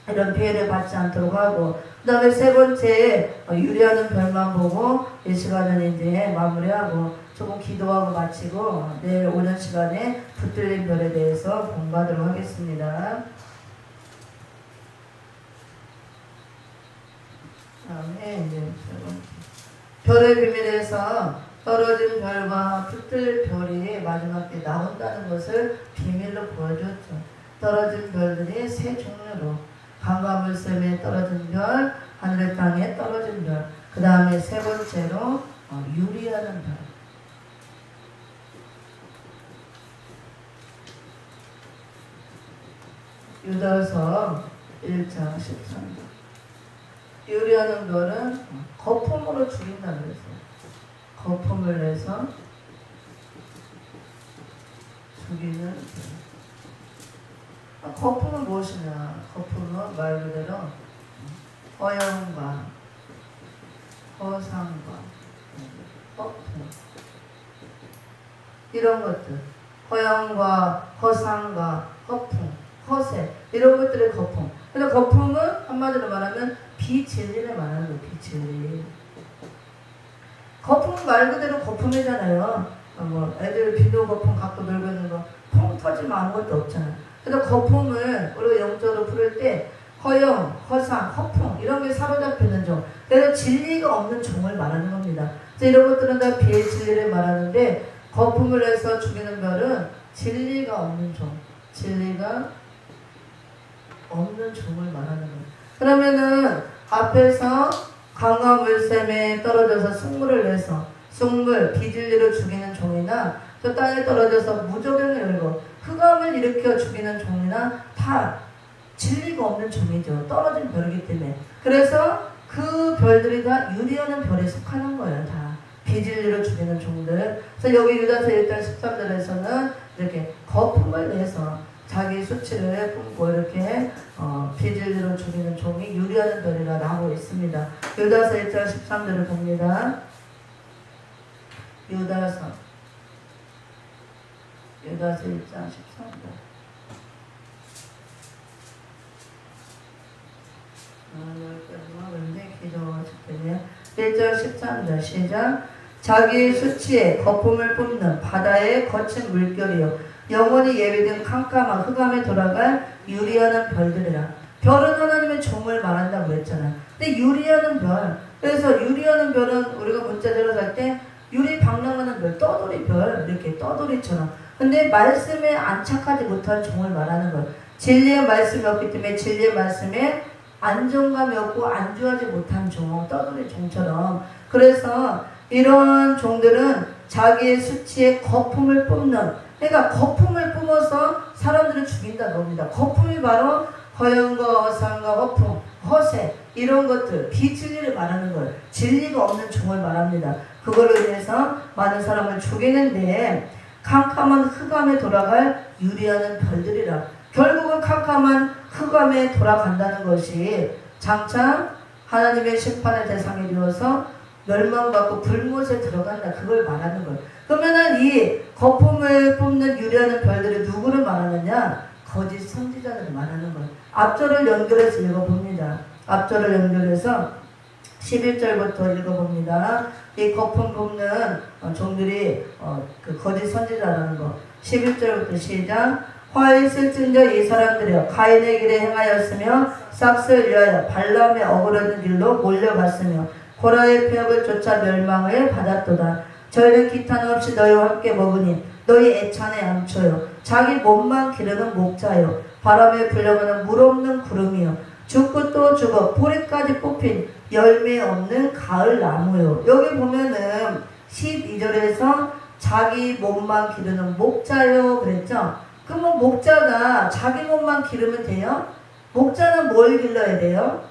이런 피해를 받지 않도록 하고, 그 다음에 세 번째 유리하는 별만 보고 이 시간은 이제 마무리하고 조금 기도하고 마치고 내일 오전 시간에 붙들린 별에 대해서 공부하도록 하겠습니다. 다음에 이제 세 번째. 별의 비밀에서 떨어진 별과 붙을 별이 마지막 때 나온다는 것을 비밀로 보여줬죠. 떨어진 별들이 세 종류로 강과 물샘에 떨어진 별, 하늘 땅에 떨어진 별, 그 다음에 세 번째로 유리하는 별. 유다서 1장 13절. 유리하는 별은 거품으로 죽인다고 했어요. 거품을 내서 죽이는 별. 거품은 무엇이냐? 거품은 말 그대로 허영과 허상과 거품 이런 것들, 허영과 허상과 거품, 허세 이런 것들의 거품. 그래서 거품은 한마디로 말하면 비진리를 말하는 거예요. 비진리. 거품 말 그대로 거품이잖아요. 뭐 애들 비누 거품 갖고 놀고 있는 거 통 터지면 아무것도 없잖아요. 그래서 거품을 우리가 영적으로 풀을 때 허영, 허상, 허풍 이런 게 사로잡히는 종. 그래서 진리가 없는 종을 말하는 겁니다. 그래서 이런 것들은 다 비진리를 말하는데 거품을 해서 죽이는 별은 진리가 없는 종. 진리가 없는 종을 말하는 거예요. 그러면은 앞에서 강과 물샘에 떨어져서 숭물을 내서 숭물, 비진리로 죽이는 종이나 또 땅에 떨어져서 무조경을 열고 흑암을 일으켜 죽이는 종이나 다 진리가 없는 종이죠. 떨어진 별이기 때문에. 그래서 그 별들이 다 유리하는 별에 속하는 거예요. 다 비진리로 죽이는 종들. 그래서 여기 유다서 1장 13절에서는 이렇게 거품을 내서 자기 수치를 뿜고 이렇게 비진리로 죽이는 종이 유리하는 별이라 나오고 있습니다. 유다서 1장 13절을 봅니다. 유다서 1장 13절. 여기까지만 기도하실 때는 1절 13절 시작. 자기 수치에 거품을 뿜는 바다의 거친 물결이요 영원히 예비된 캄캄한 흑암에 돌아갈 유리하는 별들이라. 별은 하나님의 종을 말한다고 했잖아요. 근데 유리하는 별, 그래서 유리하는 별은 우리가 문자대로 살 때 유리 방랑하는 별, 떠돌이 별, 이렇게 떠돌이처럼. 근데 말씀에 안착하지 못한 종을 말하는 거예요. 진리의 말씀이 없기 때문에 진리의 말씀에 안정감이 없고 안주하지 못한 종, 떠돌이 종처럼. 그래서 이런 종들은 자기의 수치에 거품을 뿜는, 그러니까 거품을 뿜어서 사람들을 죽인다는 겁니다. 거품이 바로 허영과 허상과 허풍, 허세 이런 것들, 비진리를 말하는 거예요. 진리가 없는 종을 말합니다. 그걸로 인해서 많은 사람을 죽이는데 캄캄한 흑암에 돌아갈 유리하는 별들이라. 결국은 캄캄한 흑암에 돌아간다는 것이 장차 하나님의 심판의 대상이 되어서 멸망받고 불못에 들어간다. 그걸 말하는 거예요. 그러면은 이 거품을 뿜는 유리하는 별들이 누구를 말하느냐? 거짓 선지자를 말하는 거예요. 앞절을 연결해서 읽어봅니다. 앞절을 연결해서 11절부터 읽어봅니다. 이 거품 뿜는 종들이 그 거짓 선지자라는 거. 11절부터 시작. 화에 있을진저 이 사람들이여 가인의 길에 행하였으며 싹을 위하여 발람의 어그러진 길로 몰려갔으며 고라의 폐업을 쫓아 멸망을 받았도다. 저희는 기탄 없이 너희와 함께 먹으니 너희 애찬에 암초요 자기 몸만 기르는 목자요 바람에 불려가는 물 없는 구름이요 죽고 또 죽어 뿌리까지 뽑힌 열매 없는 가을 나무요. 여기 보면은 12절에서 자기 몸만 기르는 목자요 그랬죠. 그러면 목자가 자기 몸만 기르면 돼요? 목자는 뭘 길러야 돼요?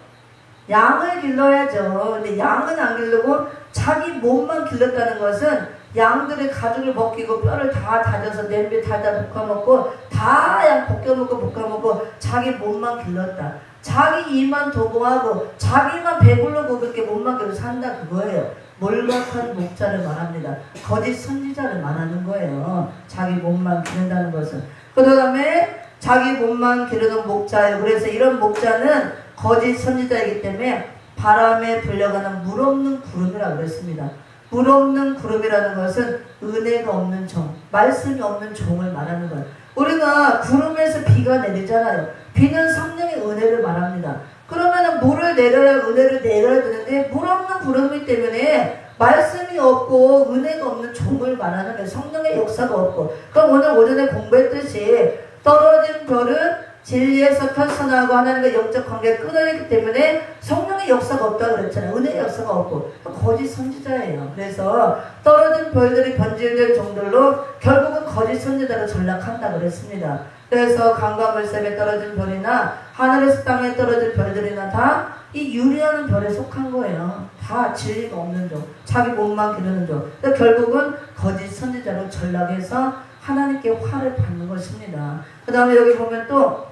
양을 길러야죠. 근데 양은 안 기르고 자기 몸만 길렀다는 것은 양들의 가죽을 벗기고 뼈를 다 다져서 냄비에 달다 볶아먹고 다 양 벗겨먹고 볶아먹고 자기 몸만 길렀다. 자기 이만 도모하고 자기만 배부르고 그렇게 몸만 길러 산다 그거예요. 몰박한 목자를 말합니다. 거짓 선지자를 말하는 거예요. 자기 몸만 기른다는 것은. 그 다음에 자기 몸만 기르는 목자예요. 그래서 이런 목자는 거짓 선지자이기 때문에 바람에 불려가는 물 없는 구름이라고 그랬습니다. 물 없는 구름이라는 것은 은혜가 없는 종, 말씀이 없는 종을 말하는 거예요. 우리가 구름에서 비가 내리잖아요. 비는 성령의 은혜를 말합니다. 그러면은 물을 내려야 은혜를 내려야 되는데 물 없는 구름이 때문에 말씀이 없고 은혜가 없는 종을 말하는 게 성령의 역사가 없고, 그럼 오늘 오전에 공부했듯이 떨어진 별은 진리에서 탈선하고 하나님과 영적 관계가 끊어졌기 때문에 성령의 역사가 없다고 그랬잖아요. 은혜의 역사가 없고 거짓 선지자예요. 그래서 떨어진 별들이 변질될 정도로 결국은 거짓 선지자로 전락한다고 그랬습니다. 그래서 강과 물샘에 떨어진 별이나 하늘에서 땅에 떨어진 별들이나 다 이 유리하는 별에 속한 거예요. 다 진리가 없는 종, 자기 몸만 기르는 종. 그러니까 결국은 거짓 선지자로 전락해서 하나님께 화를 받는 것입니다. 그 다음에 여기 보면 또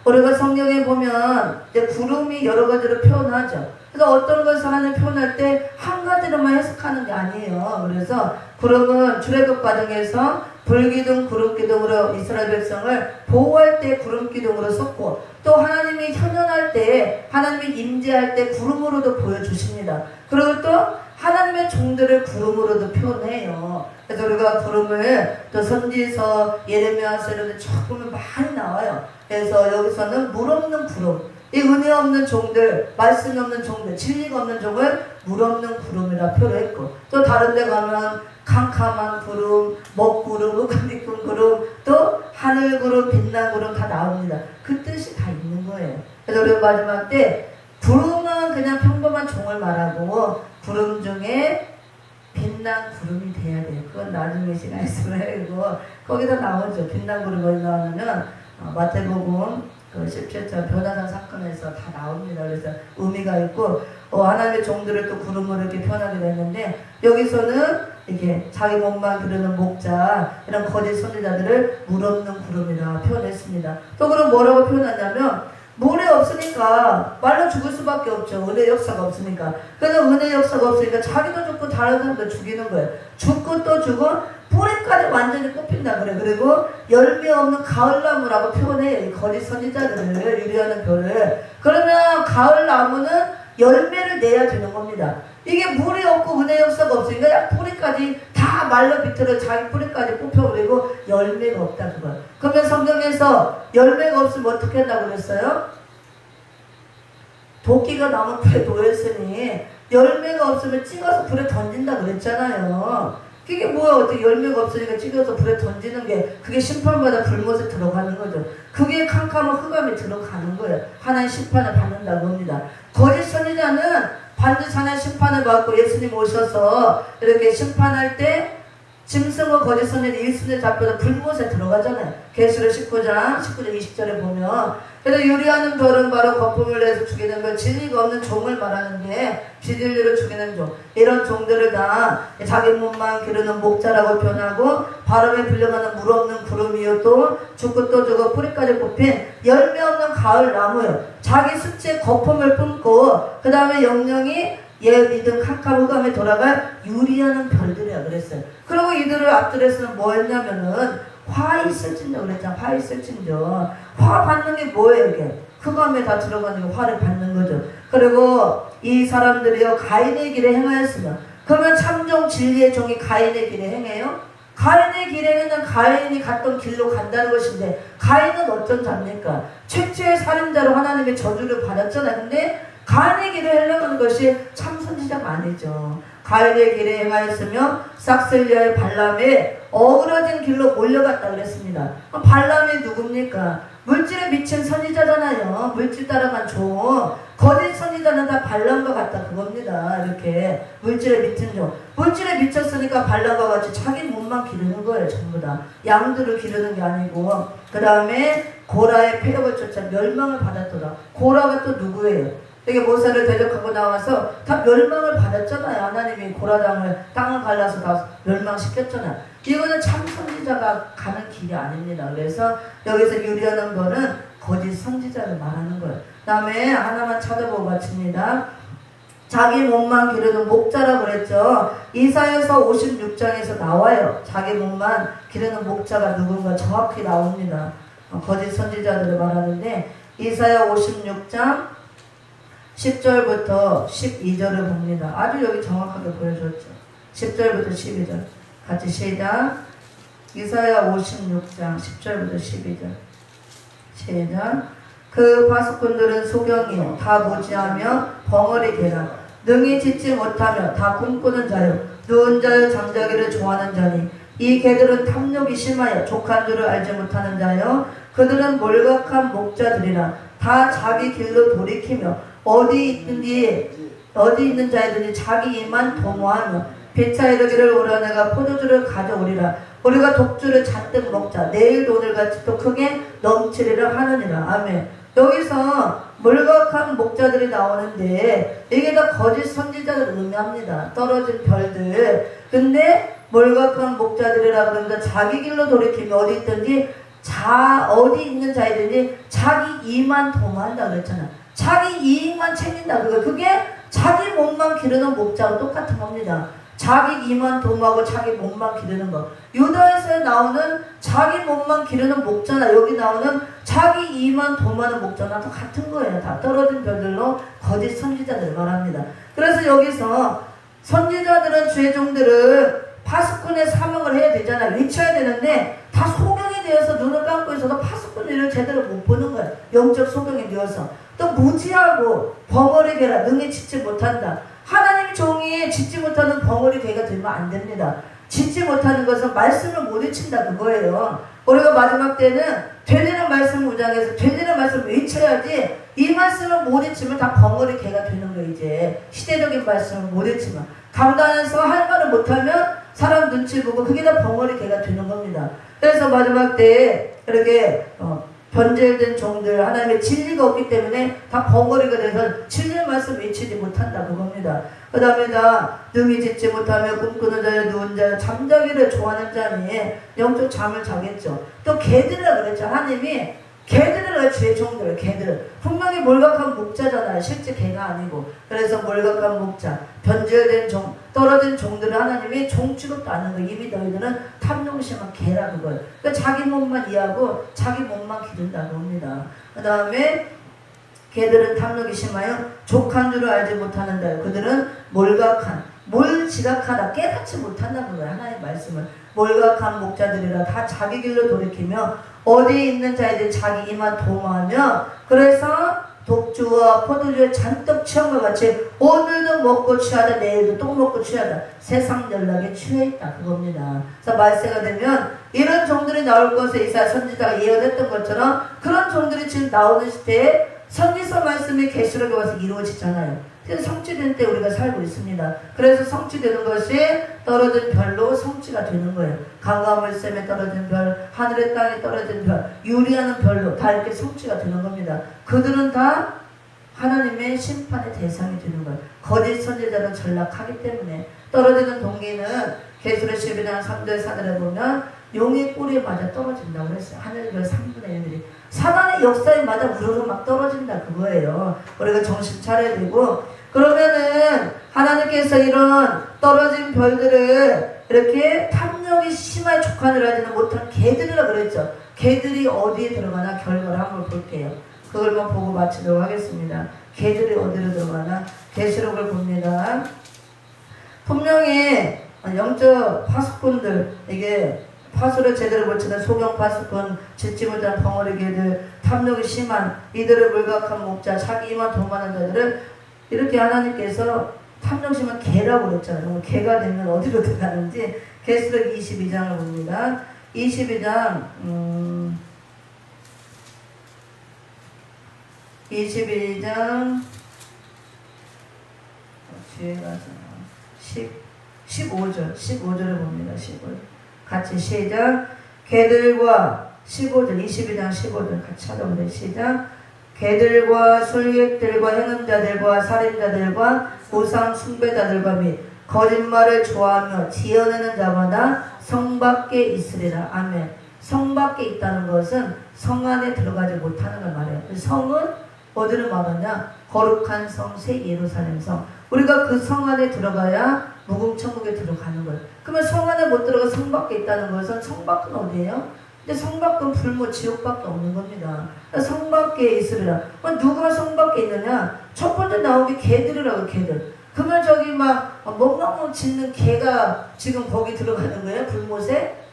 우리가 성경에 보면 이제 구름이 여러 가지로 표현하죠. 그래서 어떤 것을 하나님 표현할 때 한 가지로만 해석하는 게 아니에요. 그래서 구름은 출애굽 과정에서 불기둥, 구름기둥으로 이스라엘 백성을 보호할 때 구름기둥으로 썼고, 또 하나님이 현현할 때, 하나님이 임재할 때 구름으로도 보여주십니다. 그리고 또 하나님의 종들을 구름으로도 표현해요. 그래서 우리가 구름을 또 선지서, 예레미야서 이런 데 조금 많이 나와요. 그래서 여기서는 물 없는 구름, 이 은혜 없는 종들, 말씀이 없는 종들, 진리가 없는 종을 물 없는 구름이라 표현했고, 또 다른 데 가면 캄캄한 구름, 먹구름, 우간디꾼 구름, 또 하늘구름, 빛난 구름 다 나옵니다. 그 뜻이 다 있는 거예요. 그래서 우리 마지막 때 구름은 그냥 평범한 종을 말하고 구름 중에 빛난 구름이 돼야 돼요. 그건 나중에 시간에 있으면 해고 거기다 나오죠. 빛난 구름이 어디 나오냐면 마태복음 그 17절 변화산 사건에서 다 나옵니다. 그래서 의미가 있고 하나님의 종들을 또 구름으로 이렇게 표현하게 됐는데, 여기서는 이렇게 자기 몸만 기르는 목자, 이런 거짓 선지자들을 물 없는 구름이라 표현했습니다. 또 그럼 뭐라고 표현하냐면, 물이 없으니까 말로 죽을 수밖에 없죠. 은혜 역사가 없으니까. 그래서 은혜 역사가 없으니까 자기도 죽고 다른 사람도 죽이는 거예요. 죽고 또 죽어 뿌리까지 완전히 뽑힌다 그래. 그리고 열매 없는 가을나무라고 표현해요. 이 거짓 선지자들을, 유리하는 별을. 그러면 가을나무는 열매를 내야 되는 겁니다. 이게 물이 없고 은혜 역사가 없으니까 뿌리까지 다 말로 비틀어 자기 뿌리까지 뽑혀버리고 열매가 없다 그거야. 그러면 성경에서 열매가 없으면 어떻게 한다고 그랬어요? 도끼가 나무 불에 놓였으니 열매가 없으면 찍어서 불에 던진다 그랬잖아요. 그게 뭐야? 어떻게 열매가 없으니까 찍어서 불에 던지는 게, 그게 심판받아 불못에 들어가는 거죠. 그게 캄캄한 흑암에 들어가는 거예요. 하나의 심판을 받는다고 합니다. 거짓 선지자는 반드시 하나의 심판을 받고, 예수님 오셔서 이렇게 심판할 때 짐승과 거짓 선지자 1순위에 잡혀서 불못에 들어가잖아요. 계시록 19장 20절에 보면. 그래서 유리하는 별은 바로 거품을 내서 죽이는 별, 진리가 없는 종을 말하는데 비진리로 죽이는 종, 이런 종들을 다 자기 몸만 기르는 목자라고 표현하고, 바람에 불려가는 물 없는 구름이요, 또 죽고 또 죽어 뿌리까지 뽑힌 열매 없는 가을 나무요, 자기 수치의 거품을 뿜고 그 다음에 영영이 얘 믿음 캄캄함에 돌아갈 유리하는 별들이야 그랬어요. 그리고 이들을 앞들에서는 뭐 했냐면은 화 있을진저 그랬잖아. 화 있을진저. 화 받는 게 뭐예요 이게? 흑암에 다 들어가는 게 화를 받는 거죠. 그리고 이 사람들이요 가인의 길에 행하였으면, 그러면 참종 진리의 종이 가인의 길에 행해요? 가인의 길에는 가인이 갔던 길로 간다는 것인데, 가인은 어떤 자입니까? 최초의 살인자로 하나님의 저주를 받았잖아요. 근데 가인의 길에 행하는 것이 참 선지자가 아니죠. 가인의 길에 행하였으며 싹셀리아의 발람에 어그러진 길로 몰려갔다 그랬습니다. 발람이 누굽니까? 물질에 미친 선지자잖아요. 물질 따라간 종. 거짓 선지자는 다 발람과 같다 그겁니다. 이렇게 물질에 미친 종. 물질에 미쳤으니까 발람과 같이 자기 몸만 기르는 거예요. 전부 다. 양들을 기르는 게 아니고. 그 다음에 고라의 폐역을 쫓아 멸망을 받았더라. 고라가 또 누구예요? 이게 모세를 대적하고 나와서 다 멸망을 받았잖아요. 하나님이 고라당을 땅을 갈라서 다 멸망시켰잖아요. 이거는 참 선지자가 가는 길이 아닙니다. 그래서 여기서 유리하는 거는 거짓 선지자를 말하는 거예요. 그 다음에 하나만 찾아보고 마칩니다. 자기 몸만 기르는 목자라고 그랬죠. 이사야서 56장에서 나와요. 자기 몸만 기르는 목자가 누군가 정확히 나옵니다. 거짓 선지자들을 말하는데, 이사야 56장 10절부터 12절을 봅니다. 아주 여기 정확하게 보여줬죠. 10절부터 12절 같이 시작. 이사야 56장 10절부터 12절 시작. 그 파수꾼들은 소경이요 다 무지하며 벙어리 개라 능히 짓지 못하며 다 꿈꾸는 자요 누운 자요 잠자기를 좋아하는 자니 이 개들은 탐욕이 심하여 족한 줄을 알지 못하는 자요 그들은 몰각한 목자들이라 다 자기 길로 돌이키며 어디 있는 자이든지 자기 이만 도모하며 배차 이르기를 오라 내가 포도주를 가져오리라 우리가 독주를 잔뜩 먹자 내일도 오늘같이 또 크게 넘치리라 하느니라. 아멘. 여기서 몰각한 목자들이 나오는데 이게 다 거짓 선지자를 의미합니다. 떨어진 별들. 근데 몰각한 목자들이라 그러니까 자기 길로 돌이키며 어디 있든지 어디 있는 자이든지 자기 이만 도모한다 그랬잖아. 자기 이익만 챙긴다. 그게 자기 몸만 기르는 목자와 똑같은 겁니다. 자기 이만 도모하고 자기 몸만 기르는 거. 유다에서 나오는 자기 몸만 기르는 목자나 여기 나오는 자기 이만 도모하는 목자나 다 같은 거예요. 다 떨어진 별들로 거짓 선지자들을 말합니다. 그래서 여기서 선지자들은 주의 종들은 파수꾼의 사명을 해야 되잖아요. 외쳐야 되는데 다 소경이 되어서 눈을 감고 있어서 파수꾼 일을 제대로 못 보는 거예요. 영적 소경이 되어서. 또 무지하고 벙어리 개라 능히 짓지 못한다. 하나님 종이 짓지 못하는 벙어리 개가 되면 안 됩니다. 짓지 못하는 것은 말씀을 못 외친다 그거예요. 우리가 마지막 때는 되리는 말씀을 무장해서 되리는 말씀을 외쳐야지 이 말씀을 못 외치면 다 벙어리 개가 되는 거예요. 이제 시대적인 말씀을 못 외치면 감당해서 할 말을 못하면 사람 눈치 보고 그게 다 벙어리 개가 되는 겁니다. 그래서 마지막 때에 이렇게 변절된 종들 하나님의 진리가 없기 때문에 다 벙어리가 돼서 진리의 말씀 외치지 못한다 그겁니다. 그 다음에 다 능히 짓지 못하며 꿈꾸는 자여 누운 자여 잠자기를 좋아하는 자니 영적 잠을 자겠죠. 또 개들이라 그랬죠. 하나님이 개들이라 주의 종들 개들 분명히 몰각한 목자잖아요. 실제 개가 아니고. 그래서 몰각한 목자 변절된 종 떨어진 종들을 하나님이 종 취급도 안 하는 거예요. 이미 너희들은 탐욕심한 개라 그거예요. 그러니까 자기 몸만 이해하고 자기 몸만 기른다고 합니다. 그 다음에 개들은 탐욕이 심하여 족한 줄을 알지 못하는다. 그들은 몰각한 지각하다 깨닫지 못한다는 거예요. 하나님의 말씀을. 몰각한 목자들이라 다 자기 길로 돌이키며 어디에 있는 자에게 자기 이만 도모하며 그래서 독주와 포도주에 잔뜩 취한 것 같이 오늘도 먹고 취하다 내일도 또 먹고 취하다 세상 연락에 취해있다 그겁니다. 그래서 말세가 되면 이런 종들이 나올 것을 이사야 선지자가 예언했던 것처럼 그런 종들이 지금 나오는 시대에 선지서 말씀이 계시록에 와서 이루어지잖아요. 그래서 성취된 때 우리가 살고 있습니다. 그래서 성취되는 것이 떨어진 별로 성취가 되는 거예요. 강과 물샘에 떨어진 별, 하늘의 땅에 떨어진 별, 유리하는 별로 다 이렇게 성취가 되는 겁니다. 그들은 다 하나님의 심판의 대상이 되는 거예요. 거짓 선지자는 전락하기 때문에. 떨어지는 동기는 계시록 12장 3절 4절에 보면 용의 꼬리에 맞아 떨어진다고 그랬어요. 하늘별 3분의 1이 사단의 역사에 맞아 우르르 막 떨어진다 그거예요. 우리가 정신 차려야 되고 그러면은 하나님께서 이런 떨어진 별들을 이렇게 탐욕이 심하게 족한을 하지는 못한 개들이라 그랬죠. 개들이 어디에 들어가나 결과를 한번 볼게요. 그걸만 보고 마치도록 하겠습니다. 개들이 어디로 들어가나 계시록을 봅니다. 분명히 영적 파수꾼들 이게 파수를 제대로 못 치는 소경 파수꾼, 짓지 못한 벙어리 개들, 탐욕이 심한 이들을 물각한 목자, 자기 이만 도망하는 자들을 이렇게 하나님께서 탐욕 심한 개라고 그랬잖아요. 개가 되면 어디로 들어가는지 계시록 22장을 봅니다. 22장 뒤에 가서 15절을 봅니다. 15절 같이 시작. 개들과 15절 22장 15절 같이 찾아보세요. 시작. 개들과 술객들과 행음자들과 살인자들과 우상 숭배자들과 및 거짓말을 좋아하며 지어내는 자마다 성 밖에 있으리라. 아멘. 성 밖에 있다는 것은 성 안에 들어가지 못하는 걸 말해요. 성은 어디를 말하냐? 거룩한 성, 새 예루살렘 성. 우리가 그 성 안에 들어가야 무궁천국에 들어가는 거예요. 그러면 성 안에 못 들어가 성 밖에 있다는 것은 성 밖은 어디예요? 근데 성 밖은 불모 지옥밖에 없는 겁니다. 성 밖에 있으리라. 누가 성 밖에 있느냐? 첫 번째 나온 게 개들이라고 개들. 그러면 저기 막 멍멍멍 짖는 개가 지금 거기 들어가는 거예요? 불못에?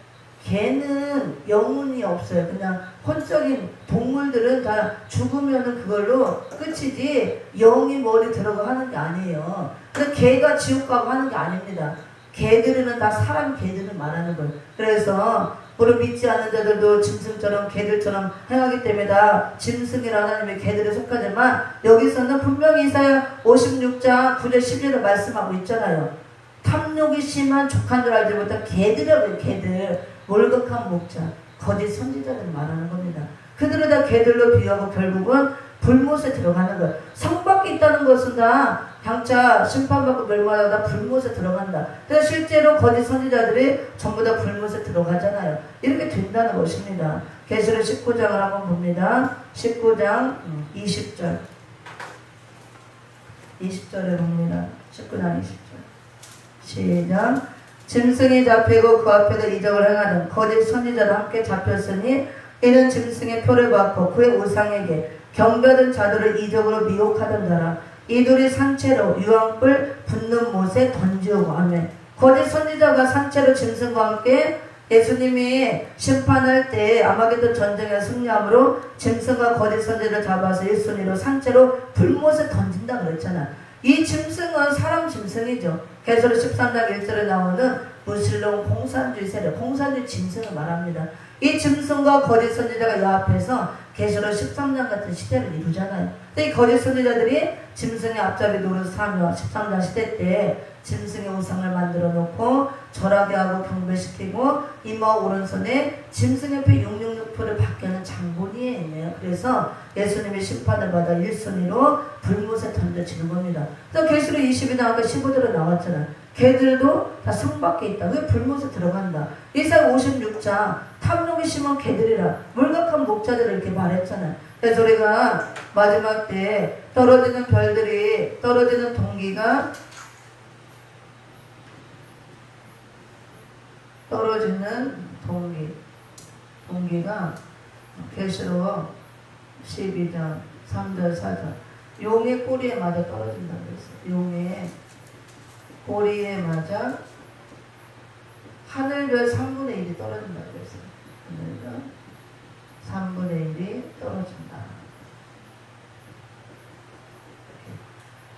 개는 영혼이 없어요. 그냥 혼적인 동물들은 다 죽으면은 그걸로 끝이지 영이 머리 들어가 하는 게 아니에요. 그래서 개가 지옥 가고 하는 게 아닙니다. 개들은 다 사람 개들을 말하는 거예요. 그래서 우리 믿지 않는 자들도 짐승처럼 개들처럼 행하기 때문에 다 짐승이라 하나님의 개들에 속하지만 여기서는 분명히 이사야 56장 9절 10절을 말씀하고 있잖아요. 탐욕이 심한 족한 줄 알지 못한 개들이라고요. 개들. 몰극한 목자, 거짓 선지자들 말하는 겁니다. 그들을 다 개들로 비유하고 결국은 불못에 들어가는 거예요. 성 밖에 있다는 것은 다 장차 심판받고 멸망하다 다 불못에 들어간다. 그래서 실제로 거짓 선지자들이 전부 다 불못에 들어가잖아요. 이렇게 된다는 것입니다. 계시록 19장을 한번 봅니다. 19장 20절 20절에 봅니다. 19장 20절 시작. 짐승이 잡히고 그 앞에서 이적을 행하던 거짓 선지자도 함께 잡혔으니 이는 짐승의 표를 받고 그의 우상에게 경배하던 자들을 이적으로 미혹하던 자라. 이들이 산채로 유황불 붙는 못에 던지오고. 아멘. 거짓 선지자가 산채로 짐승과 함께 예수님이 심판할 때 아마겟돈 전쟁에 승리함으로 짐승과 거짓 선지자를 잡아서 1순위로 산채로 불못에 던진다 그랬잖아. 이 짐승은 사람 짐승이죠. 계시록 13장 1절에 나오는 무슬림 공산주의 세력, 공산주의 짐승을 말합니다. 이 짐승과 거짓 선지자가 이 앞에서 계시록 13장 같은 시대를 이루잖아요. 근데 이 거짓 선지자들이 짐승의 앞잡이 노릇 하며 13장 시대 때 짐승의 우상을 만들어 놓고 절하게 하고 경배시키고 이마 오른손에 짐승의 표 666표를 받게 하는 장본이에요. 그래서 예수님이 심판을 받아 1순위로 불못에 던져지는 겁니다. 그래서 계시록 22장 아까 15절에 나왔잖아요. 개들도 다 성 밖에 있다. 왜 불못에 들어간다. 이사야 56장 탐욕이 심한 개들이라 물각한 목자들을 이렇게 말했잖아요. 그래서 우리가 마지막 때 떨어지는 별들이 떨어지는 동기가 떨어지는 동기가 계시록 12장 3절 4절 용의 꼬리에 맞아 떨어진다고 했어요. 용의 꼬리에 맞아 하늘별 3분의 1이 떨어진다고 했어요. 하늘별 3분의 1이 떨어진다.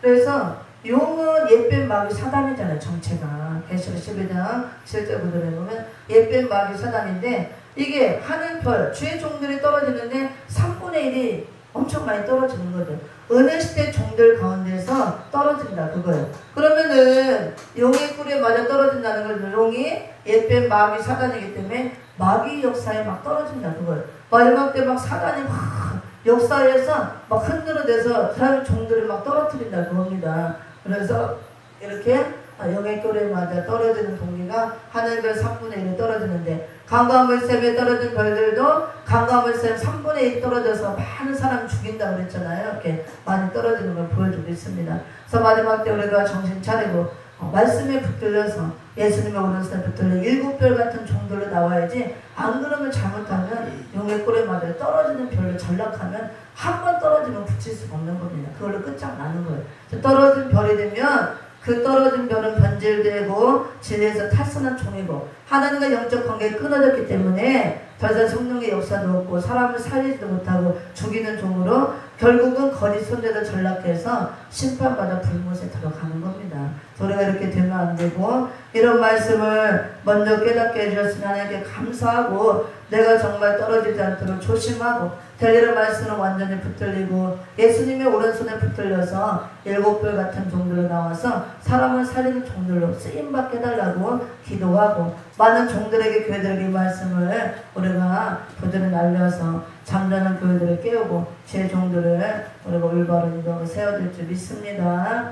그래서 용은 옛뱀 마귀 사단이잖아요. 정체가 계시록 12장 7절 9절에 보면 옛뱀 마귀 사단인데 이게 하늘별 주의 종들이 떨어지는데 3분의 1이 엄청 많이 떨어지는 거죠. 은혜 시대 종들 가운데서 떨어진다 그거예요. 그러면은 용의 꿀에 맞아 떨어진다는 건 용이 옛뱀 마귀 사단이기 때문에 마귀 역사에 막 떨어진다 그거예요. 마지막 때 막 사단이 막 역사에서 막 흔들어대서 사람 종들을 막 떨어뜨린다 그겁니다. 그래서 이렇게 용의 꿀에 맞아 떨어지는 동기가 하늘별 3분의 1이 떨어지는데 강가물샘에 떨어진 별들도 강가물샘 3분의 1 떨어져서 많은 사람 죽인다고 그랬잖아요. 이렇게 많이 떨어지는 걸 보여주고 있습니다. 그래서 마지막 때 우리가 정신 차리고 말씀에 붙들려서 예수님의 오른손에 붙들려 7별 같은 종들로 나와야지 안 그러면 잘못하면 용의 꿀에 맞아 떨어지는 별로 전락하면 한 번 떨어지면 붙일 수가 없는 겁니다. 그걸로 끝장나는 거예요. 떨어진 별이 되면 그 떨어진 별은 변질되고 진리에서 탈선한 종이고 하나님과 영적 관계가 끊어졌기 때문에 더 이상 성령의 역사도 없고 사람을 살리지도 못하고 죽이는 종으로 결국은 거짓 선지자들 전락해서 심판받아 불못에 들어가는 겁니다. 우리가 이렇게 되면 안 되고 이런 말씀을 먼저 깨닫게 해주셨으니 하나님께 감사하고 내가 정말 떨어지지 않도록 조심하고 들리는 말씀은 완전히 붙들리고 예수님의 오른손에 붙들려서 7별 같은 종들로 나와서 사람을 살리는 종들로 쓰임받게 해달라고 기도하고 많은 종들에게 교회들에게 이 말씀을 우리가 부지런히 알려서 잠자는 교회들을 깨우고 제 종들을 우리가 올바른 인도로 세워줄 줄 믿습니다.